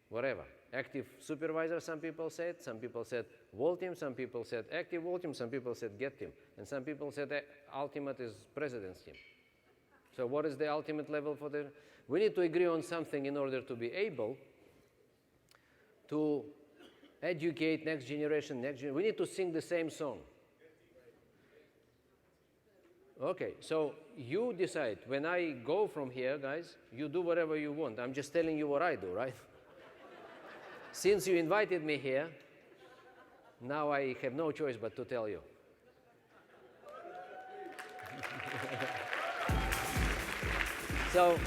whatever. Active supervisor, some people said. Some people said wall team, some people said active wall team, some people said get team. And some people said ultimate is president's team. So what is the ultimate level for the... We need to agree on something in order to be able to educate next generation. We need to sing the same song. Okay, so you decide. When I go from here, guys, you do whatever you want. I'm just telling you what I do, right? Since you invited me here, now I have no choice but to tell you. So,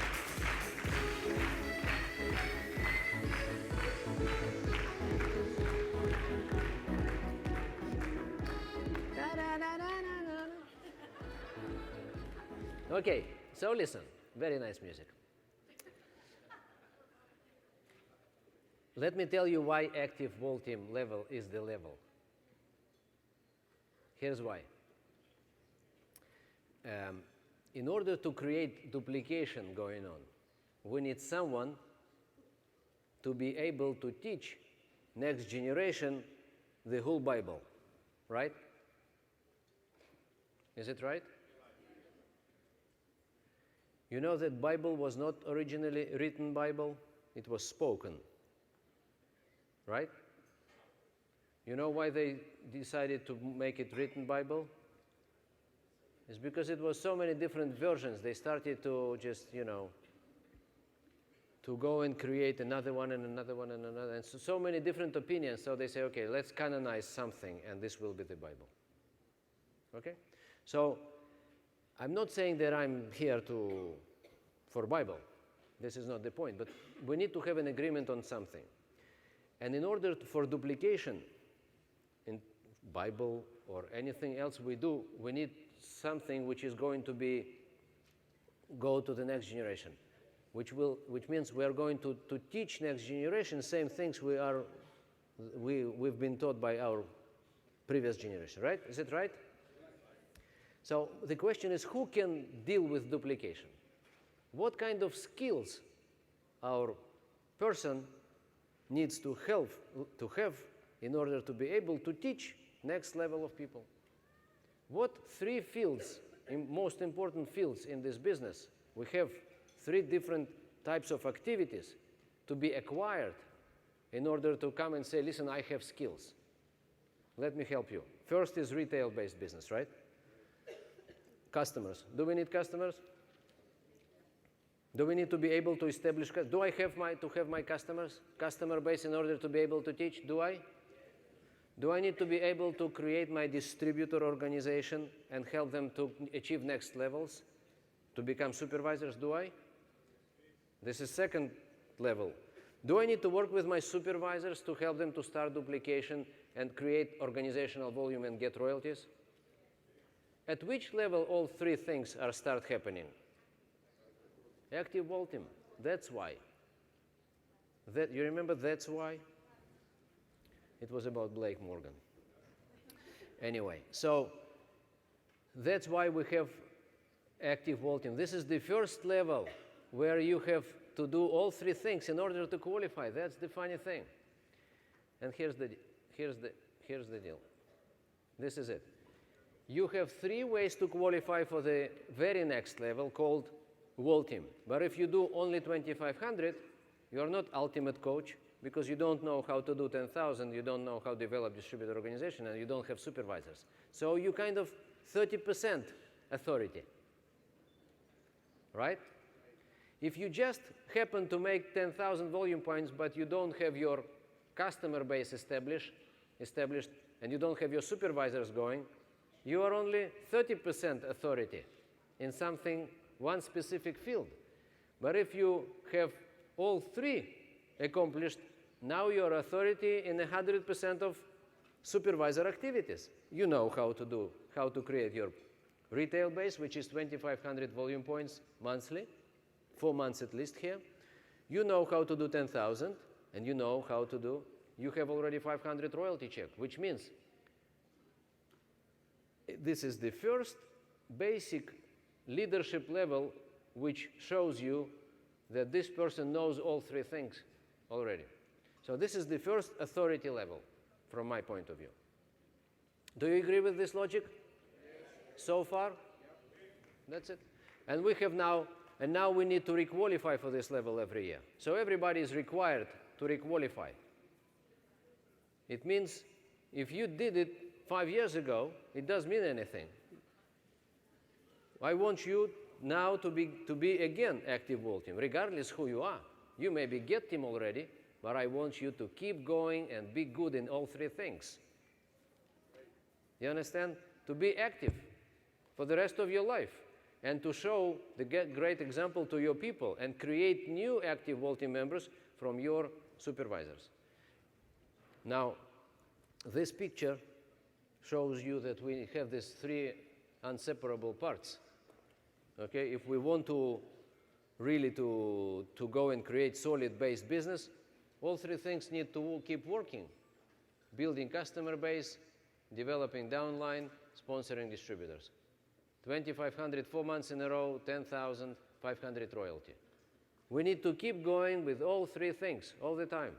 okay, So listen, very nice music. Let me tell you why active whole team level is the level. Here's why. In order to create duplication going on, we need someone to be able to teach next generation the whole Bible, right? Is it right? You know that Bible was not originally written Bible, it was spoken, right? You know why they decided to make it written Bible? It's because it was so many different versions. They started to just, to go and create another one and another one and another, and so many different opinions. So they say, okay, let's canonize something, and this will be the Bible. Okay? So I'm not saying that I'm here for Bible. This is not the point. But we need to have an agreement on something. And in order for duplication in Bible or anything else we do, we need something which is going to go to the next generation, which means we are going to teach next generation same things we've been taught by our previous generation, right? Is it right? So the question is, who can deal with duplication? What kind of skills our person needs to have in order to be able to teach next level of people? What three fields, most important fields in this business? We have three different types of activities to be acquired in order to come and say, listen, I have skills. Let me help you. First is retail-based business, right? Customers. Do we need customers? Do we need to be able to establish? Do I have my customer base in order to be able to teach? Do I? Do I need to be able to create my distributor organization and help them to achieve next levels, to become supervisors? Do I? This is second level. Do I need to work with my supervisors to help them to start duplication and create organizational volume and get royalties? At which level all three things start happening? Active whole team. That's why. You remember that's why? It was about Blake Morgan. Anyway, so that's why we have active whole team. This is the first level where you have to do all three things in order to qualify. That's the funny thing. And here's the deal. This is it. You have three ways to qualify for the very next level called whole team. But if you do only 2,500, you're not ultimate coach because you don't know how to do 10,000, you don't know how to develop distributor organization, and you don't have supervisors. So you kind of 30% authority, right? If you just happen to make 10,000 volume points, but you don't have your customer base established, and you don't have your supervisors going, you are only 30% authority in one specific field. But if you have all three accomplished, now your authority in 100% of supervisor activities. You know how to create your retail base, which is 2,500 volume points monthly, 4 months at least here. You know how to do 10,000, and you know how to do, you have already 500 royalty check, which means this is the first basic leadership level which shows you that this person knows all three things already. So this is the first authority level from my point of view. Do you agree with this logic? Yes. So far? Yep. That's it. And now we need to requalify for this level every year. So everybody is required to requalify. It means if you did it 5 years ago, it doesn't mean anything. I want you now to be again active whole team, regardless who you are. You may be get team already, but I want you to keep going and be good in all three things. You understand? To be active for the rest of your life and to show the great example to your people and create new active whole team members from your supervisors. Now, this picture shows you that we have these three inseparable parts. Okay, if we want to really to go and create solid-based business, all three things need to keep working. Building customer base, developing downline, sponsoring distributors. 2,500 4 months in a row, 10,500 royalty. We need to keep going with all three things all the time.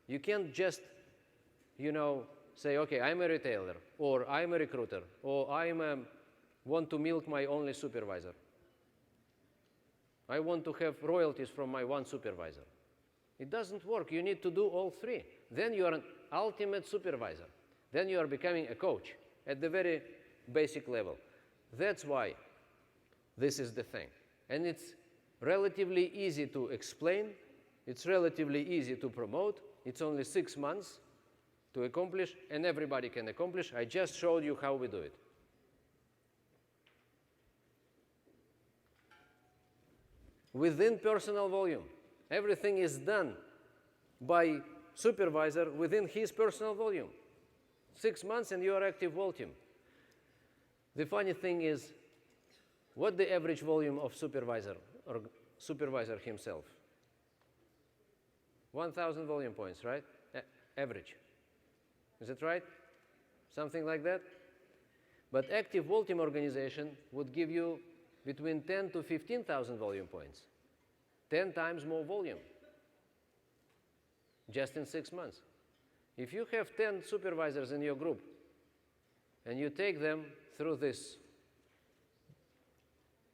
You can't just, say, okay, I'm a retailer, or I'm a recruiter, or want to milk my only supervisor. I want to have royalties from my one supervisor. It doesn't work. You need to do all three. Then you are an ultimate supervisor. Then you are becoming a coach at the very basic level. That's why this is the thing. And it's relatively easy to explain. It's relatively easy to promote. It's only 6 months to accomplish, and everybody can accomplish. I just showed you how we do it. Within personal volume. Everything is done by supervisor within his personal volume. 6 months and you are active volume. The funny thing is, what the average volume of supervisor or supervisor himself? 1,000 volume points, right? Average. Is it right? Something like that? But active volume organization would give you between 10 to 15,000 volume points. 10 times more volume. Just in 6 months. If you have 10 supervisors in your group and you take them through this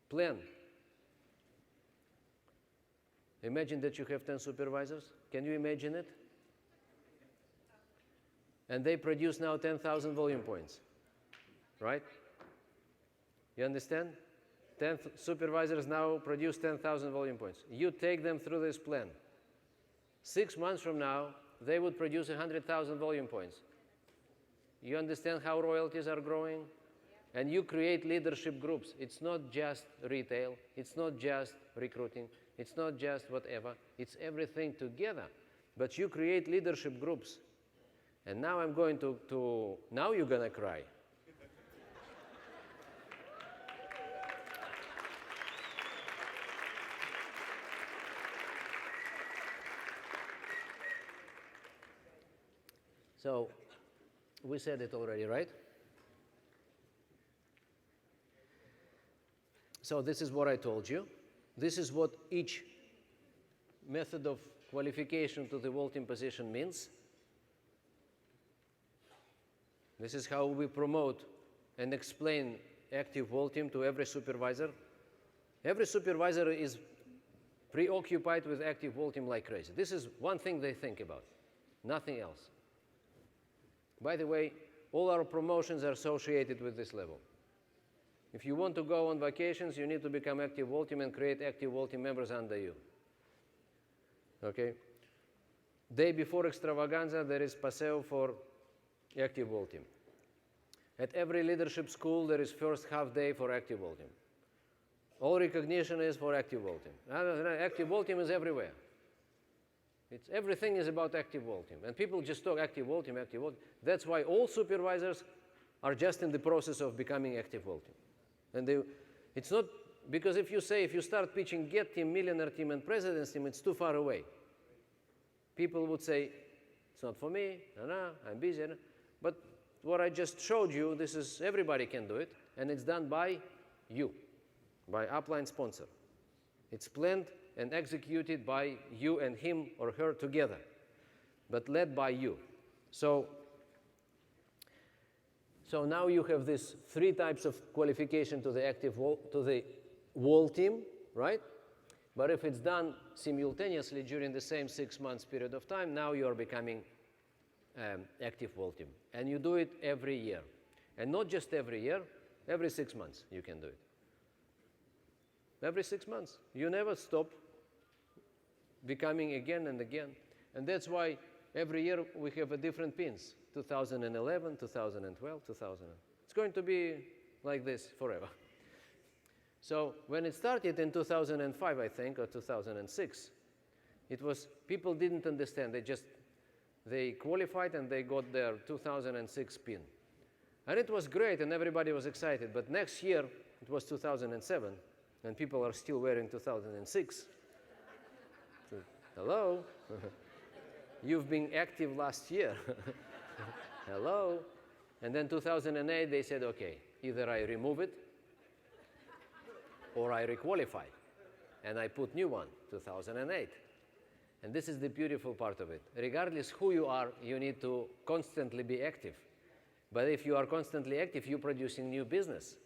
plan, imagine that you have 10 supervisors. Can you imagine it? And they produce now 10,000 volume points, right? You understand? 10 supervisors now produce 10,000 volume points. You take them through this plan. 6 months from now, they would produce 100,000 volume points. You understand how royalties are growing? And you create leadership groups. It's not just retail. It's not just recruiting. It's not just whatever. It's everything together. But you create leadership groups. And now I'm going to now you're going to cry. So, we said it already, right? So this is what I told you. This is what each method of qualification to the vaulting position means. This is how we promote and explain active vaulting to every supervisor. Every supervisor is preoccupied with active vaulting like crazy. This is one thing they think about, nothing else. By the way, all our promotions are associated with this level. If you want to go on vacations, you need to become active vaulting and create active vaulting members under you. Okay? Day before extravaganza, there is paseo for active vaulting. At every leadership school, there is first half day for active vaulting. All recognition is for active vaulting. Active vaulting is everywhere. Everything is about active vaulting. And people just talk active vaulting, active vaulting. That's why all supervisors are just in the process of becoming active vaulting. And it's not, because if you start pitching Get Team, Millionaire Team, and President's Team, it's too far away. People would say, it's not for me, no, I'm busy. But what I just showed you, this is, everybody can do it, and it's done by you, by upline sponsor. It's planned and executed by you and him or her together, but led by you. So now you have these three types of qualification to the wall team, right? But if it's done simultaneously during the same 6 months period of time, now you are becoming active wall team. And you do it every year. And not just every year, every 6 months you can do it. Every 6 months. You never stop becoming again and again. And that's why every year we have a different pins. 2011, 2012, 2000. It's going to be like this forever. So when it started in 2005, I think, or 2006, it was, people didn't understand. They qualified and they got their 2006 pin. And it was great and everybody was excited. But next year, it was 2007, and people are still wearing 2006. So, hello? You've been active last year. Hello? And then 2008, they said, okay, either I remove it or I requalify. And I put new one, 2008. And this is the beautiful part of it. Regardless who you are, you need to constantly be active. But if you are constantly active, you're producing new business.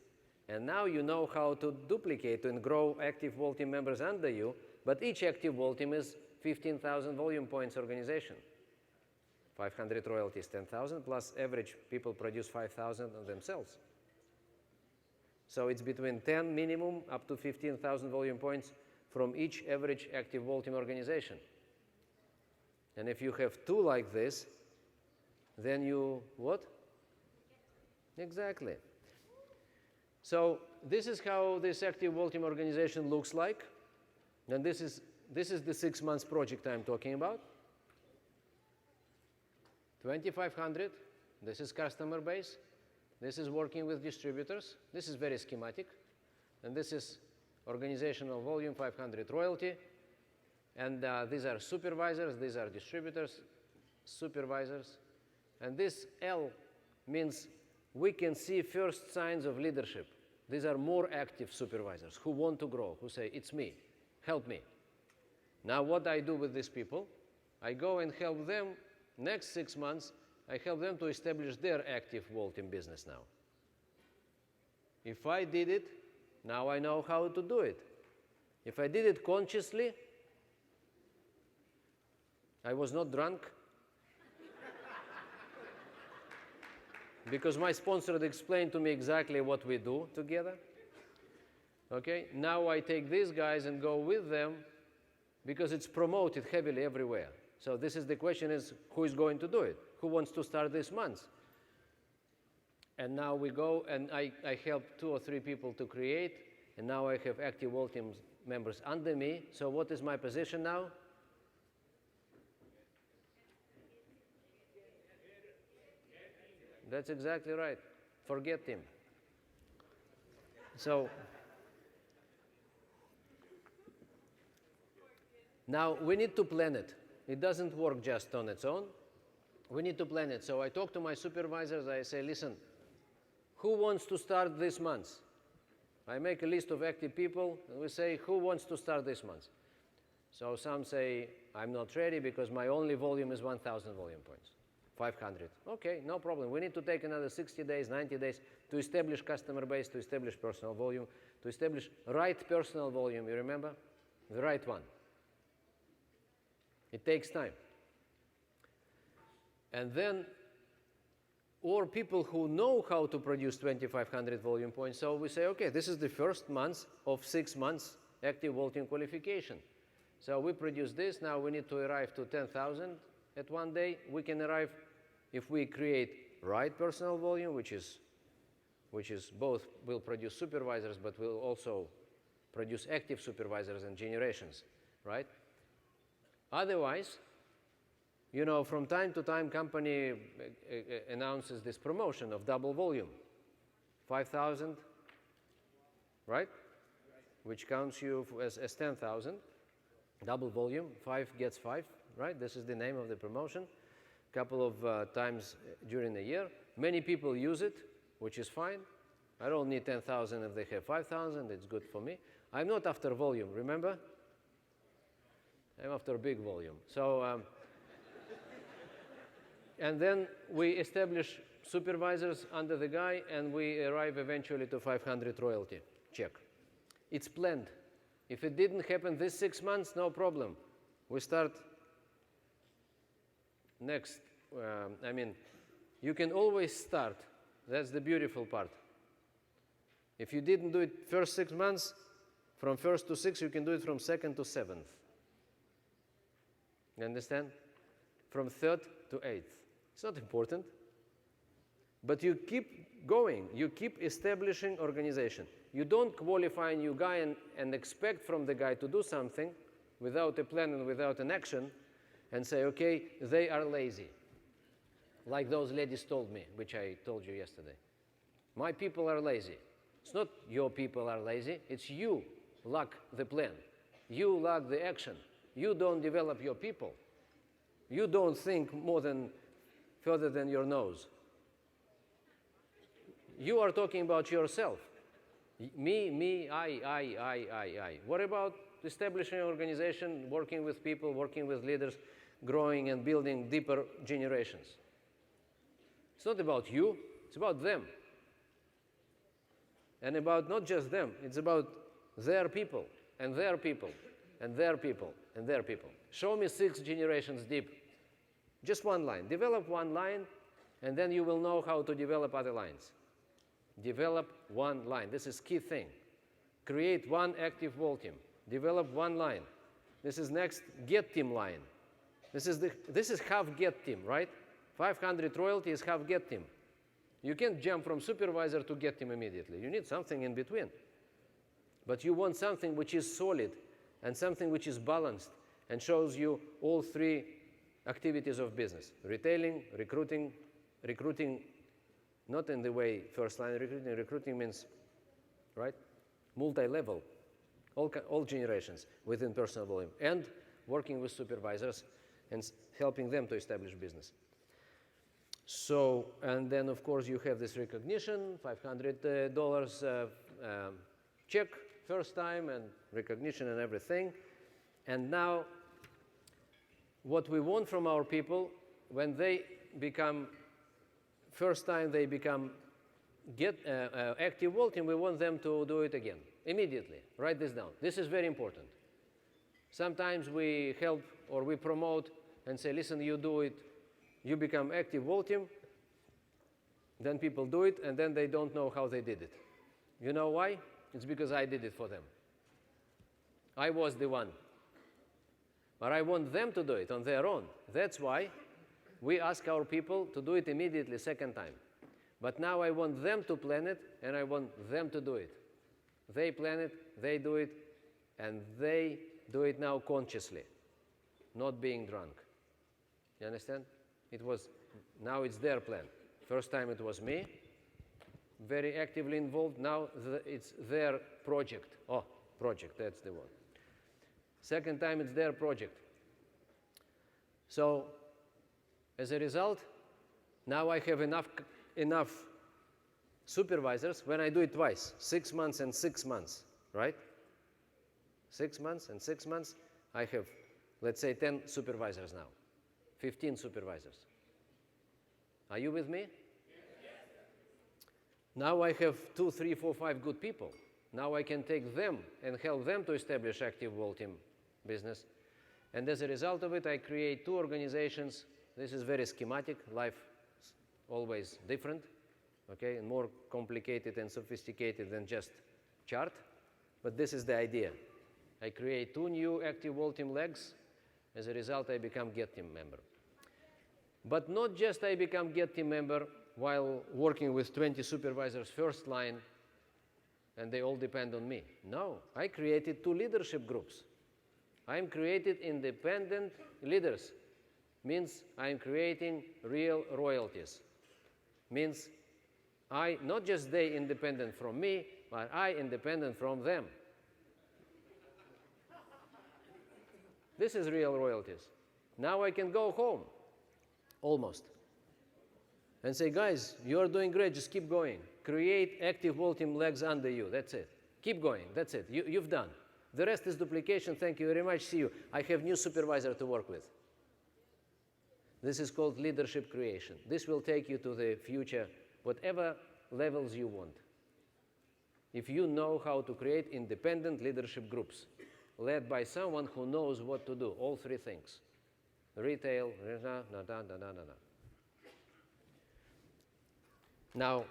And now you know how to duplicate and grow active Vol team members under you, but each active Vol team is 15,000 volume points organization. 500 royalties, 10,000, plus average people produce 5,000 of themselves. So it's between 10 minimum up to 15,000 volume points from each average active Vol team organization. And if you have two like this, then you what? Exactly. So this is how this active Vol team organization looks like. And this is the 6 months project I'm talking about. 2,500, this is customer base. This is working with distributors. This is very schematic. And this is organizational volume, 500 royalty. And these are supervisors, these are distributors, supervisors. And this L means we can see first signs of leadership. These are more active supervisors who want to grow, who say, it's me, help me. Now what I do with these people, I go and help them. Next 6 months, I help them to establish their active Vol team business now. If I did it, now I know how to do it. If I did it consciously, I was not drunk, because my sponsor had explained to me exactly what we do together. Okay, now I take these guys and go with them because it's promoted heavily everywhere. So this is the question is, who is going to do it? Who wants to start this month? And now we go and I help 2 or 3 people to create, and now I have active Vol team members under me. So what is my position now? That's exactly right. Forget him. So now we need to plan it. It doesn't work just on its own. We need to plan it. So I talk to my supervisors. I say, listen, who wants to start this month? I make a list of active people, and we say, who wants to start this month? So some say, I'm not ready because my only volume is 1,000 volume points. 500. Okay, no problem. We need to take another 60 days, 90 days to establish customer base, to establish personal volume, to establish right personal volume, you remember? The right one. It takes time. And then, or people who know how to produce 2,500 volume points, so we say, okay, this is the first month of 6 months active Vol team qualification. So we produce this, now we need to arrive to 10,000 at one day. We can arrive if we create right personal volume, which is both will produce supervisors, but will also produce active supervisors and generations, right? Otherwise, you know, from time to time, company announces this promotion of double volume, 5,000, right? Which counts you as 10,000, double volume, 5 gets 5, right? This is the name of the promotion. Couple of times during the year. Many people use it, which is fine. I don't need 10,000 if they have 5,000. It's good for me. I'm not after volume, remember? I'm after big volume. So, and then we establish supervisors under the guy, and we arrive eventually to 500 royalty. Check. It's planned. If it didn't happen this 6 months, no problem. We start next. I mean, you can always start. That's the beautiful part. If you didn't do it first 6 months, from 1st to 6th, you can do it from 2nd to 7th. You understand? From 3rd to 8th. It's not important. But you keep going. You keep establishing organization. You don't qualify a new guy and expect from the guy to do something without a plan and without an action and say, okay, they are lazy. Like those ladies told me, which I told you yesterday. My people are lazy. It's not your people are lazy. It's you lack the plan. You lack the action. You don't develop your people. You don't think further than your nose. You are talking about yourself. Me, I. What about establishing an organization, working with people, working with leaders, growing and building deeper generations? It's not about you, it's about them. And about not just them, it's about their people, and their people, and their people, and their people. Show me 6 generations deep. Just one line. Develop one line, and then you will know how to develop other lines. Develop one line. This is key thing. Create one active wall team. Develop one line. This is next get team line. This is half get team, right? 500 royalty is half get team. You can't jump from supervisor to get team immediately. You need something in between. But you want something which is solid and something which is balanced and shows you all 3 activities of business. Retailing, recruiting, not in the way first line recruiting. Recruiting means, right, multi-level, all generations within personal volume, and working with supervisors and helping them to establish business. So, and then of course you have this recognition, $500 check first time, and recognition and everything. And now what we want from our people, when they become, first time they become active wall team, we want them to do it again, immediately. Write this down. This is very important. Sometimes we help or we promote and say, listen, you do it, you become active wall team, then people do it, and then they don't know how they did it. You know why? It's because I did it for them. I was the one. But I want them to do it on their own. That's why we ask our people to do it immediately, second time. But now I want them to plan it, and I want them to do it. They plan it, they do it, and they do it now consciously, not being drunk. You understand? Now it's their plan. First time it was me, very actively involved. Now it's their project. Oh, project, that's the one. Second time it's their project. So, as a result, now I have enough supervisors when I do it twice, 6 months and 6 months, right? 6 months and 6 months, I have, let's say, 10 supervisors now, 15 supervisors. Are you with me? Yes. Now I have 2, 3, 4, 5 good people. Now I can take them and help them to establish active wall team business. And as a result of it, I create 2 organizations. This is very schematic. Life is always different, okay, and more complicated and sophisticated than just chart. But this is the idea. I create 2 new active wall team legs. As a result, I become get team member. But not just I become get team member while working with 20 supervisors first line, and they all depend on me. No, I created 2 leadership groups. I'm created independent leaders. Means I'm creating real royalties. Means not just they independent from me, but I independent from them. This is real royalties. Now I can go home, almost, and say, guys, you're doing great, just keep going. Create active wall team legs under you, that's it. Keep going, that's it, you've done. The rest is duplication, thank you very much, see you. I have new supervisor to work with. This is called leadership creation. This will take you to the future, whatever levels you want. If you know how to create independent leadership groups, led by someone who knows what to do, all 3 things. Retail, Now,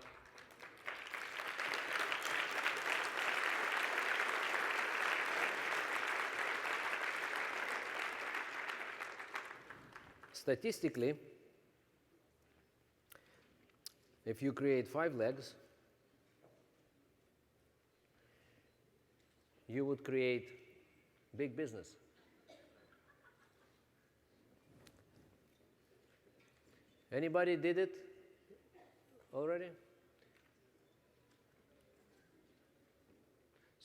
statistically, if you create 5 legs, you would create big business. Anybody did it already?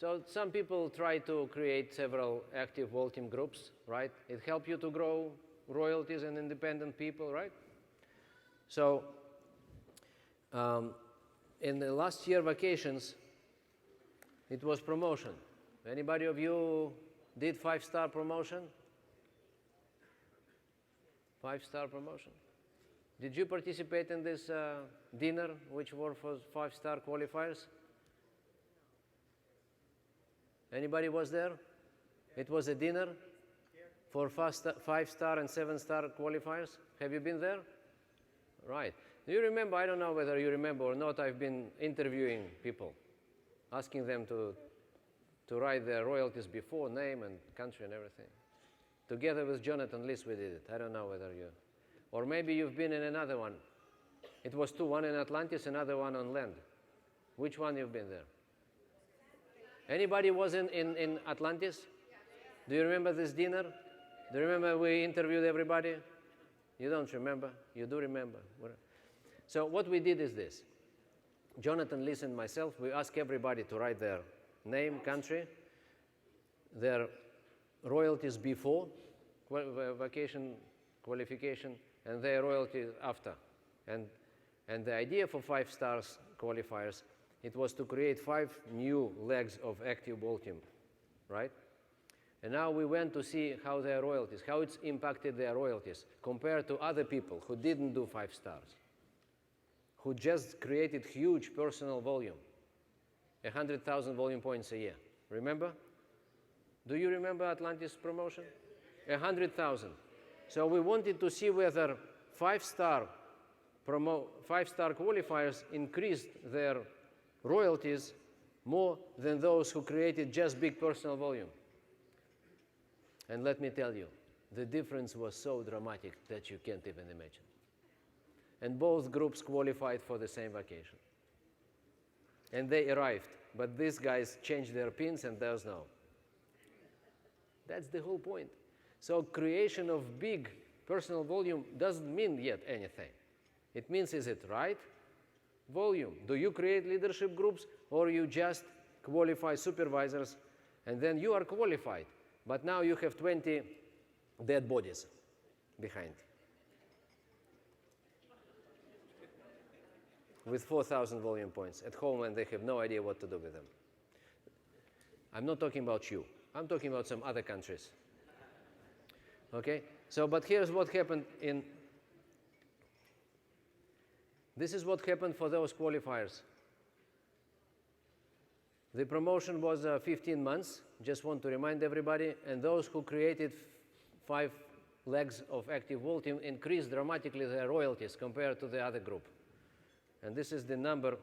So some people try to create several active Voltim groups, right? It helps you to grow royalties and independent people, right? So in the last year vacations, it was promotion. Anybody of you did 5-star promotion? 5-star promotion. Did you participate in this dinner, which were for 5-star qualifiers? Anybody was there? It was a dinner for 5-star and 7-star qualifiers. Have you been there? Right. Do you remember? I don't know whether you remember or not. I've been interviewing people, asking them to write their royalties before, name and country and everything. Together with Jonathan List, we did it. I don't know whether you, or maybe you've been in another one. It was two, one in Atlantis, another one on land. Which one you've been there? Anybody was in Atlantis? Do you remember this dinner? Do you remember we interviewed everybody? You don't remember? You do remember. So what we did is this. Jonathan List and myself, we asked everybody to write their name, country, their royalties before vacation qualification, and their royalties after. And the idea for 5-star qualifiers, it was to create 5 new legs of active Voltim, right? And now we went to see how their royalties, how it's impacted their royalties compared to other people who didn't do 5 stars, who just created huge personal volume, 100,000 volume points a year. Remember? Do you remember Atlantis promotion? 100,000. So we wanted to see whether 5-star qualifiers increased their royalties more than those who created just big personal volume. And let me tell you, the difference was so dramatic that you can't even imagine. And both groups qualified for the same vacation. And they arrived, but these guys changed their pins and those no. That's the whole point. So creation of big personal volume doesn't mean yet anything. It means, is it right? Volume. Do you create leadership groups or you just qualify supervisors and then you are qualified, but now you have 20 dead bodies behind with 4,000 volume points at home and they have no idea what to do with them. I'm not talking about you. I'm talking about some other countries. Okay? So, but here's what happened in, this is what happened for those qualifiers. The promotion was 15 months, just want to remind everybody, and those who created 5 legs of active Voltim increased dramatically their royalties compared to the other group. And this is the number,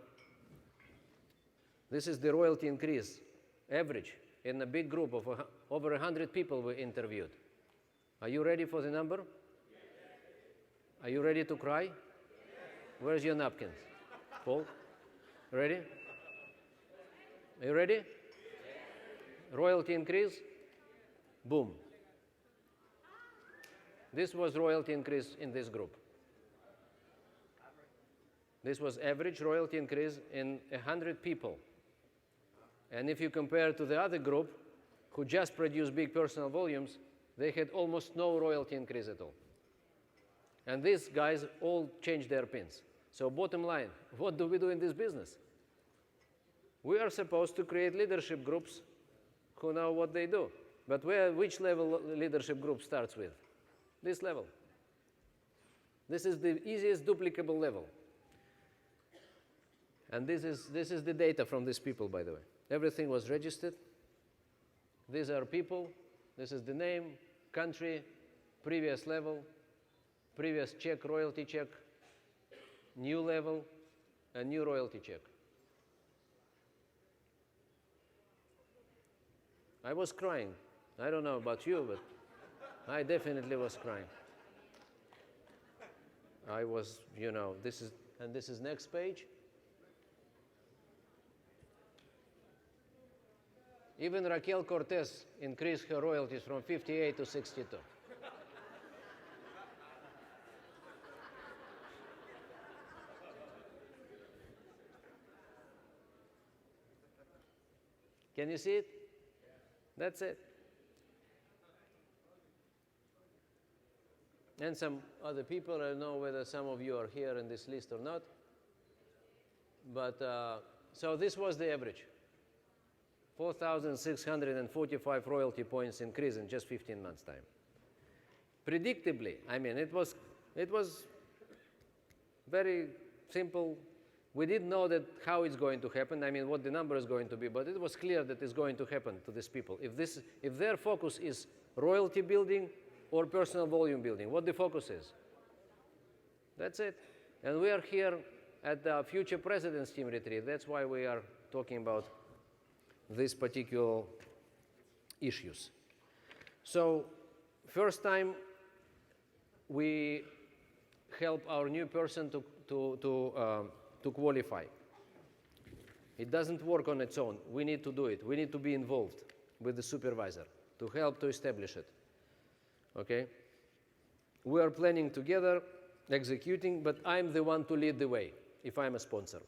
this is the royalty increase, average, in a big group of over 100 people we interviewed. Are you ready for the number? Yes. Are you ready to cry? Yes. Where's your napkins? Paul? Ready? Are you ready? Yes. Royalty increase? Boom. This was royalty increase in this group. This was average royalty increase in 100 people. And if you compare to the other group, who just produced big personal volumes, they had almost no royalty increase at all. And these guys all changed their pins. So bottom line, what do we do in this business? We are supposed to create leadership groups who know what they do. But which level leadership group starts with? This level. This is the easiest duplicable level. And this is the data from these people, by the way. Everything was registered. These are people. This is the name, country, previous level, previous check, royalty check, new level, and new royalty check. I was crying. I don't know about you, but I definitely was crying. I was, you know, this is next page. Even Raquel Cortez increased her royalties from 58 to 62. Can you see it? That's it. And some other people, I don't know whether some of you are here in this list or not. But so this was the average. 4,645 royalty points increase in just 15 months' time. Predictably, I mean, it was very simple. We didn't know that how it's going to happen, I mean, what the number is going to be, but it was clear that it's going to happen to these people. If their focus is royalty building or personal volume building, what the focus is. That's it. And we are here at the Future Presidents Team Retreat. That's why we are talking about these particular issues. So first time we help our new person to qualify. It doesn't work on its own. We need to do it. We need to be involved with the supervisor to help to establish it. Okay? We are planning together, executing, but I'm the one to lead the way if I'm a sponsor.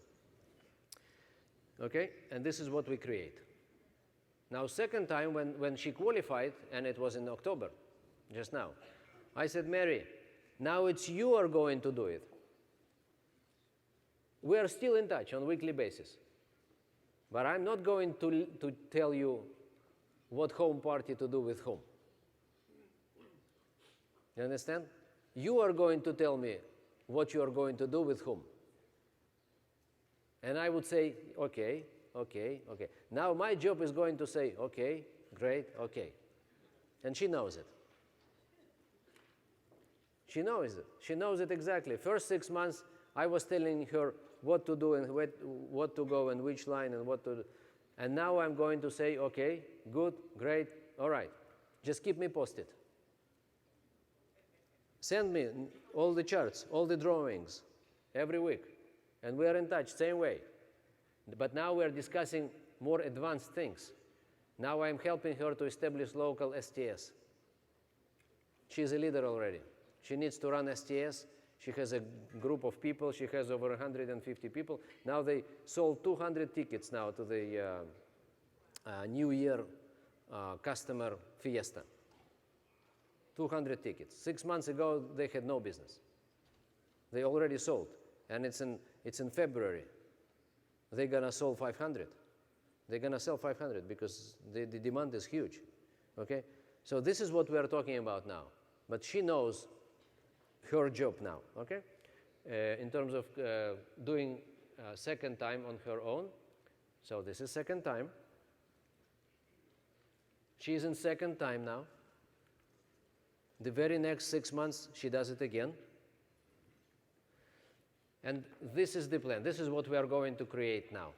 Okay? And this is what we create. Now, second time when she qualified, and it was in October, just now, I said, Mary, now it's you are going to do it. We are still in touch on a weekly basis. But I'm not going to tell you what home party to do with whom. You understand? You are going to tell me what you are going to do with whom. And I would say, okay, okay, okay. Now my job is going to say, okay, great, okay. And she knows it. She knows it. She knows it exactly. First 6 months, I was telling her what to do and what to go and which line and what to do. And now I'm going to say, okay, good, great, all right. Just keep me posted. Send me all the charts, all the drawings, every week. And we are in touch, same way. But now we are discussing more advanced things. Now I'm helping her to establish local STS. She's a leader already. She needs to run STS. She has a group of people. She has over 150 people. Now they sold 200 tickets now to the New Year customer fiesta. 200 tickets. 6 months ago, they had no business. They already sold. And it's in February. They're going to sell 500. They're going to sell 500 because the demand is huge. Okay? So this is what we are talking about now. But she knows her job now. Okay? In terms of doing second time on her own. So this is second time. She's in second time now. The very next 6 months, she does it again. And this is the plan. This is what we are going to create now.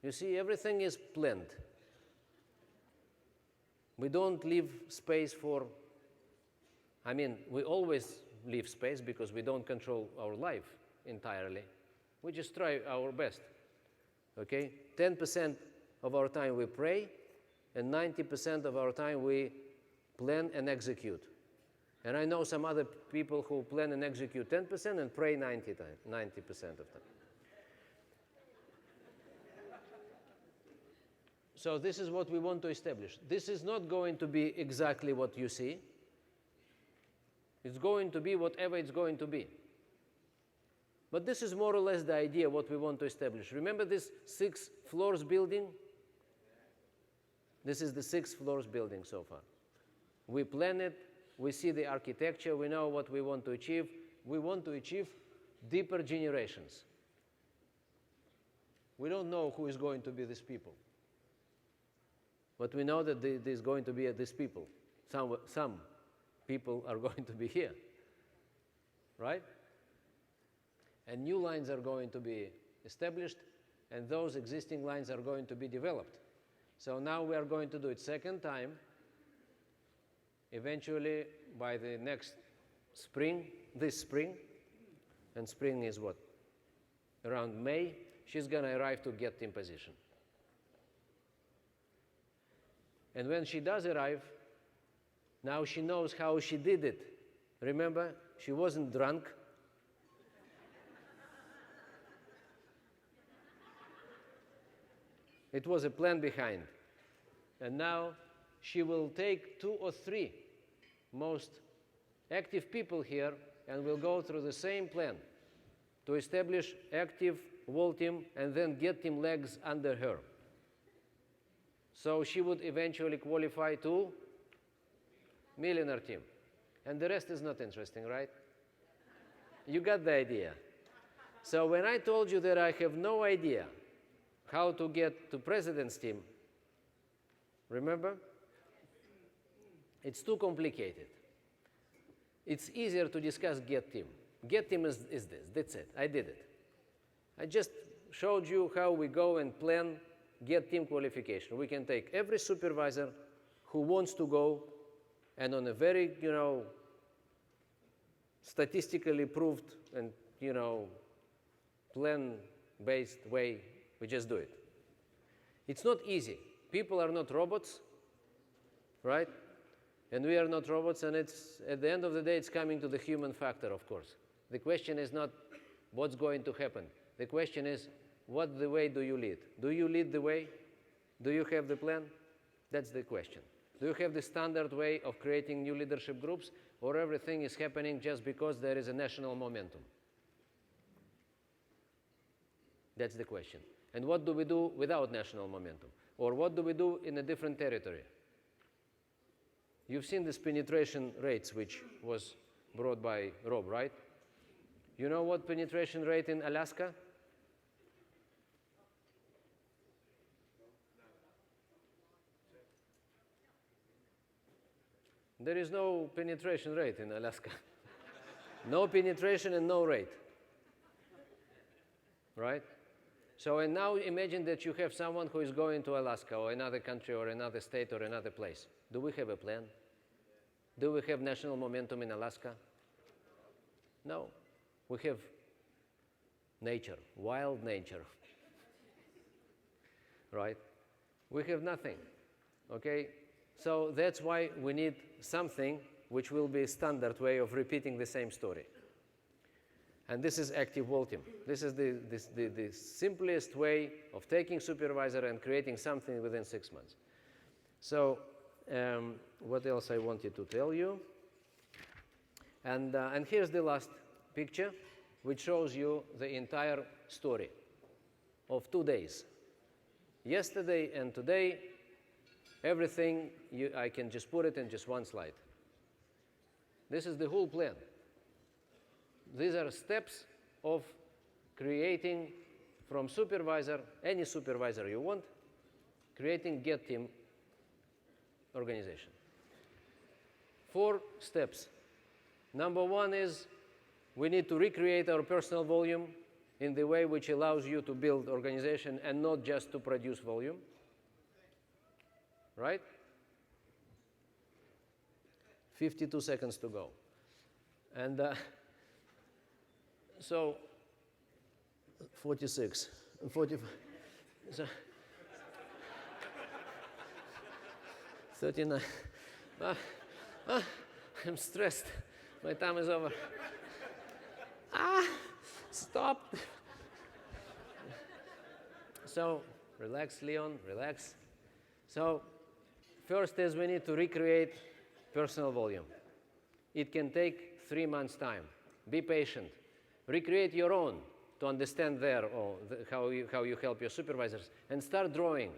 You see, everything is planned. We don't leave space for, I mean, we always leave space because we don't control our life entirely. We just try our best, okay? 10% of our time we pray, and 90% of our time we plan and execute. And I know some other people who plan and execute 10% and pray 90% of time. So this is what we want to establish. This is not going to be exactly what you see. It's going to be whatever it's going to be. But this is more or less the idea what we want to establish. Remember this 6 floors building? This is the 6 floors building so far. We plan it. We see the architecture. We know what we want to achieve. We want to achieve deeper generations. We don't know who is going to be these people. But we know that there's going to be these people. Some people are going to be here, right? And new lines are going to be established, and those existing lines are going to be developed. So now we are going to do it second time. Eventually, by the next spring, this spring, and spring is what? Around May, she's going to arrive to get in position. And when she does arrive, now she knows how she did it. Remember, she wasn't drunk. It was a plan behind. And now she will take 2 or 3 most active people here and will go through the same plan to establish active wall team and then get team legs under her. So she would eventually qualify to millionaire team. And the rest is not interesting, right? You got the idea. So when I told you that I have no idea how to get to president's team, remember? It's too complicated. It's easier to discuss get team. Get team is this. That's it. I did it. I just showed you how we go and plan get team qualification. We can take every supervisor who wants to go, and on a very, statistically proved and, plan-based way, we just do it. It's not easy. People are not robots, right? And we are not robots, and it's, at the end of the day, it's coming to the human factor, of course. The question is not what's going to happen. The question is, what the way do you lead? Do you lead the way? Do you have the plan? That's the question. Do you have the standard way of creating new leadership groups, or everything is happening just because there is a national momentum? That's the question. And what do we do without national momentum? Or what do we do in a different territory? You've seen this penetration rates, which was brought by Rob, right? You know what penetration rate in Alaska? There is no penetration rate in Alaska. No penetration and no rate. Right? So, and now imagine that you have someone who is going to Alaska or another country or another state or another place. Do we have a plan? Do we have national momentum in Alaska? No. We have nature, wild nature. Right? We have nothing. Okay? So that's why we need something which will be a standard way of repeating the same story. And this is active wall team. This is the simplest way of taking supervisor and creating something within 6 months. So what else I wanted to tell you? And here's the last picture, which shows you the entire story of 2 days. Yesterday and today, everything, I can just put it in just one slide. This is the whole plan. These are steps of creating from supervisor, any supervisor you want, creating get team organization. 4 steps. Number 1 is we need to recreate our personal volume in the way which allows you to build organization and not just to produce volume. Right? 52 seconds to go. And so 46, 45, so 39. I'm stressed. My time is over. Stop. So relax, Leon, relax. So first is we need to recreate personal volume. It can take 3 months' time. Be patient. Recreate your own to understand how you help your supervisors, and start drawing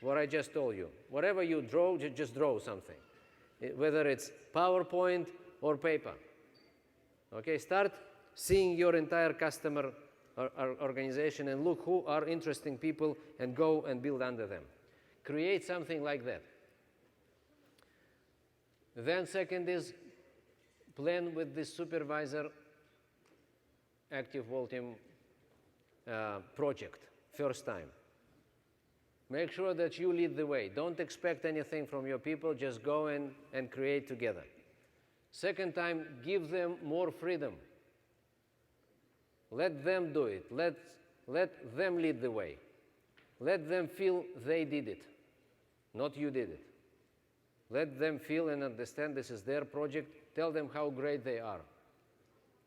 what I just told you. Whatever you draw, just draw something, whether it's PowerPoint or paper. Okay, start seeing your entire customer organization and look who are interesting people and go and build under them. Create something like that. Then second is plan with this supervisor active wall team project first time. Make sure that you lead the way. Don't expect anything from your people. Just go in and create together. Second time, give them more freedom. Let them do it. Let them lead the way. Let them feel they did it, not you did it. Let them feel and understand this is their project. Tell them how great they are.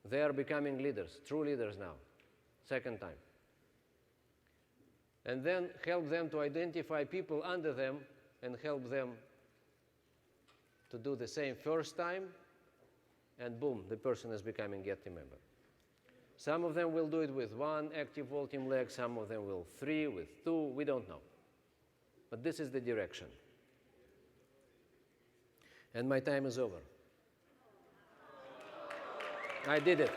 They are becoming leaders, true leaders now. Second time. and then help them to identify people under them and help them to do the same first time, and boom, the person is becoming a team member. Some of them will do it with 1 active whole team leg, some of them will 3, with 2, we don't know. But this is the direction. And my time is over. I did it.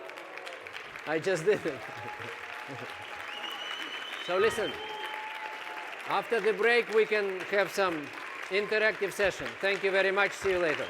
I just did it. So listen, after the break we can have some interactive session. Thank you very much. See you later.